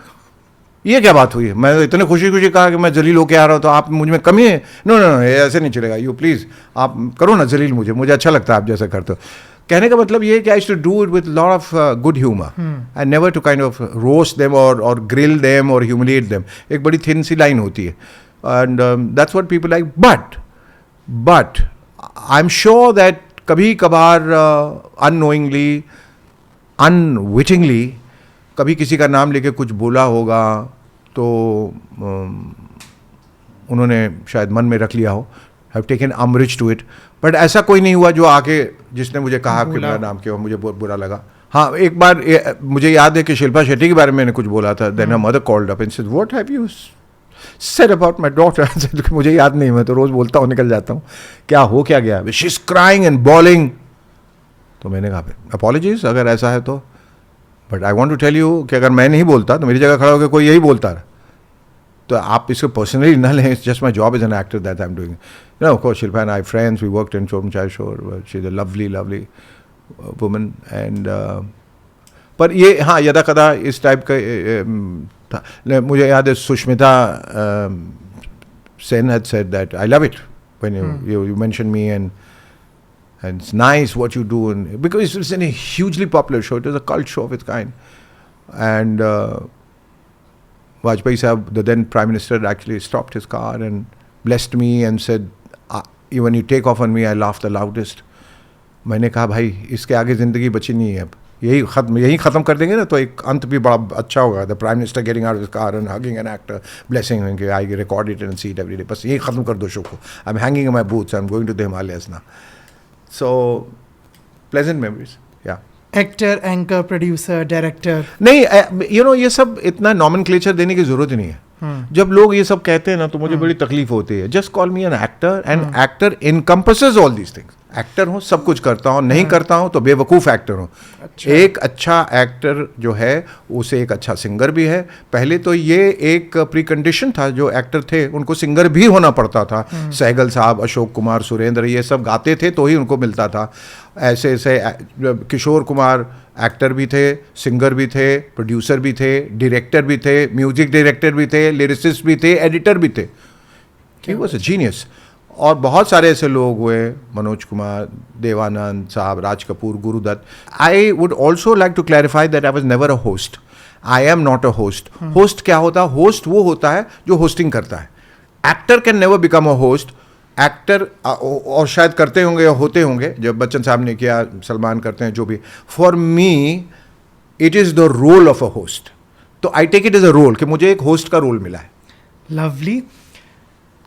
ये क्या बात हुई है। मैं इतने खुशी खुशी कहा कि मैं जलील होके आ रहा हूँ, तो आप मुझ में कमी है। नो नो नो, ऐसे नहीं चलेगा, यू प्लीज़ आप करो ना जलील, मुझे अच्छा लगता है आप जैसा करते हो। कहने का मतलब ये कि I to do it with lot of good humour, I never to kind of roast them और ग्रिल देम और ह्यूमिलिएट देम। एक बड़ी थिन सी लाइन होती है, and that's what people like. But I am sure that कभी कभार unknowingly, unwittingly कभी किसी का नाम लेके कुछ बोला होगा, तो उन्होंने शायद मन में रख लिया हो, have taken umbrage to it. But ऐसा कोई नहीं हुआ जो आके जिसने मुझे कहा कि मेरा नाम क्यों, मुझे बहुत बुरा लगा। हाँ, एक बार मुझे याद है कि शिल्पा शेट्टी के बारे में मैंने कुछ बोला था, then her mother called up and said what have you said about my daughter. मुझे याद नहीं, मैं तो रोज़ बोलता हूँ, निकल जाता हूँ, क्या गया, she is crying and bawling. तो मैंने कहा अपॉलॉजीज अगर ऐसा है तो, but I want to tell you कि अगर मैं नहीं बोलता तो मेरी जगह खड़ा होकर कोई यही बोलता रहा, तो आप इसको पर्सनली ना लें, it's just my job as an actor that I am doing. You know, of course Shilpa and I friends, we worked in शोम चाय शोर, she is a lovely woman and पर ये हाँ यदा कदा इस टाइप का था। मुझे याद है Sushmita Sen had said that I love it when you mention me and it's nice what you do, and because it's a hugely popular show, it was a cult show of its kind, and Vajpayee Sahab, the then Prime Minister, actually stopped his car and blessed me and said, when you take off on me, I laugh the loudest. मैंने कहा भाई इसके आगे ज़िंदगी बची नहीं है, अब यही ख़त्म कर देंगे ना तो एक अंत भी बड़ा अच्छा होगा। The prime minister getting out of his car and hugging an actor, blessing him, I record it and see it every day, बस यही ख़त्म कर दो शो को। I am hanging in my boots, I am going to the Himalayas now. So pleasant memories, yeah. Actor, anchor, producer, director, नहीं, you know ये सब इतना नॉमेनक्लेचर देने की जरूरत ही नहीं है। जब लोग ये सब कहते हैं ना तो मुझे बड़ी तकलीफ होती है। Just call me an actor, and actor encompasses all these things. Actor हूँ, सब कुछ करता हूँ, नहीं करता हूँ तो बेवकूफ़ एक्टर हूँ। अच्छा। एक अच्छा एक्टर जो है उसे एक अच्छा सिंगर भी है। पहले तो ये एक प्री कंडीशन था, जो एक्टर थे उनको सिंगर भी होना पड़ता था। सहगल साहब, अशोक कुमार, सुरेंद्र, ये सब गाते थे तो ही उनको मिलता था। ऐसे ऐसे किशोर कुमार एक्टर भी थे, सिंगर भी थे, प्रोड्यूसर भी थे, डायरेक्टर भी थे, म्यूजिक डायरेक्टर भी थे, लिरिसिस्ट भी थे, एडिटर भी थे। He was a genius. और बहुत सारे ऐसे लोग हुए, मनोज कुमार, देवानंद साहब, Raj Kapoor, Guru Dutt. I would also like to clarify that I was never a host. I am not a host. Host क्या होता है? होस्ट वो होता है जो होस्टिंग करता है। Actor can never become a host. Actor और शायद करते होंगे या होते होंगे, जब बच्चन साहब ने किया, सलमान करते हैं, जो भी। For me it is the role of a host. तो I take it as a role कि मुझे एक होस्ट का रोल मिला है। लवली।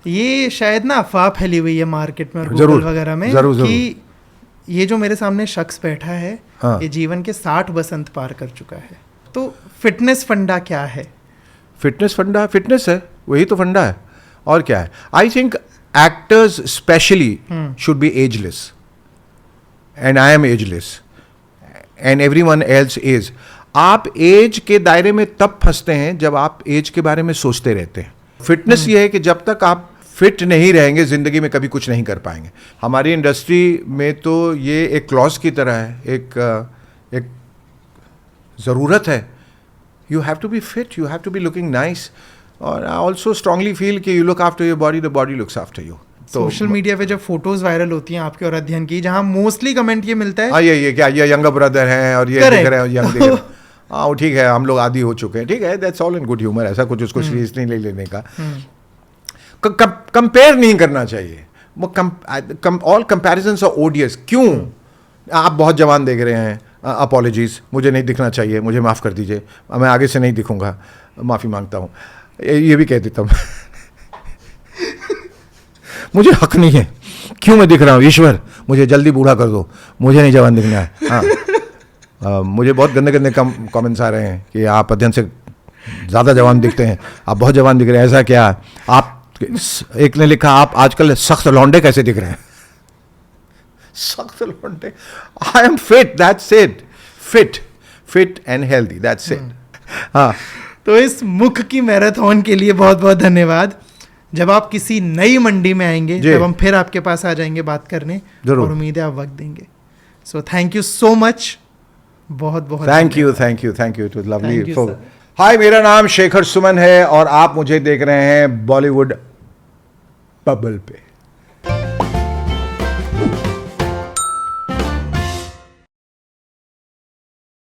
ये शायद ना अफवाह फैली हुई है मार्केट में और जरूर, गूगल वगैरह में जरूर, कि ये जो मेरे सामने शख्स बैठा है, हाँ। ये जीवन के 60 बसंत पार कर चुका है। तो फिटनेस फंडा क्या है? फिटनेस फंडा फिटनेस है, वही तो फंडा है, और क्या है. I think actors specially should be ageless, and I am ageless, and everyone else is. आप एज के दायरे में तब फंसते हैं जब आप एज के बारे में सोचते रहते हैं. फिटनेस ये है कि जब तक आप फिट नहीं रहेंगे जिंदगी में कभी कुछ नहीं कर पाएंगे. हमारी इंडस्ट्री में तो ये एक क्लॉज की तरह है, एक ज़रूरत है. You have to be fit, you have to be looking nice. और आई ऑल्सो स्ट्रांगली फील कि you look after your body, the body looks after you. Social media पे जब फोटोज वायरल होती हैं आपके और अध्ययन की, जहां मोस्टली कमेंट ये मिलता है, हाँ ये क्या, ये यंगर ब्रदर हैं और ये दिख रहे हैं यंग दिख रहे हैं. हाँ वो ठीक है, हम लोग आदी हो चुके हैं, ठीक है, that's all in good humour. ऐसा कुछ उसको सीरियस नहीं ले लेने का. कंपेयर नहीं करना चाहिए. वो ऑल कंपैरिजंस आर ओडियस. क्यों? आप बहुत जवान देख रहे हैं, अपॉलॉजीज, मुझे नहीं दिखना चाहिए, मुझे माफ़ कर दीजिए, मैं आगे से नहीं दिखूंगा, माफ़ी मांगता हूँ. ये भी कह देता हूँ. मुझे हक नहीं है, क्यों मैं दिख रहा हूँ, ईश्वर मुझे जल्दी बूढ़ा कर दो, मुझे नहीं जवान दिखना है. हाँ मुझे बहुत गंदे गंदे कमेंट्स आ रहे हैं कि आप अध्ययन से ज़्यादा जवान दिखते हैं, आप बहुत जवान दिख रहे हैं. ऐसा क्या? आप, एक ने लिखा, आप आजकल सख्त लौंडे कैसे दिख रहे हैं. सख्त लौंडे? I am fit, that's it. Fit and healthy, that's it. हाँ. तो इस मुख की मैराथन के लिए बहुत बहुत धन्यवाद. जब आप किसी नई मंडी में आएंगे तब हम फिर आपके पास आ जाएंगे बात करने, और उम्मीद है आप वक्त देंगे. So thank you so much. बहुत बहुत thank you. It was lovely. Hi, मेरा नाम शेखर सुमन है और आप मुझे देख रहे हैं बॉलीवुड बबल पे.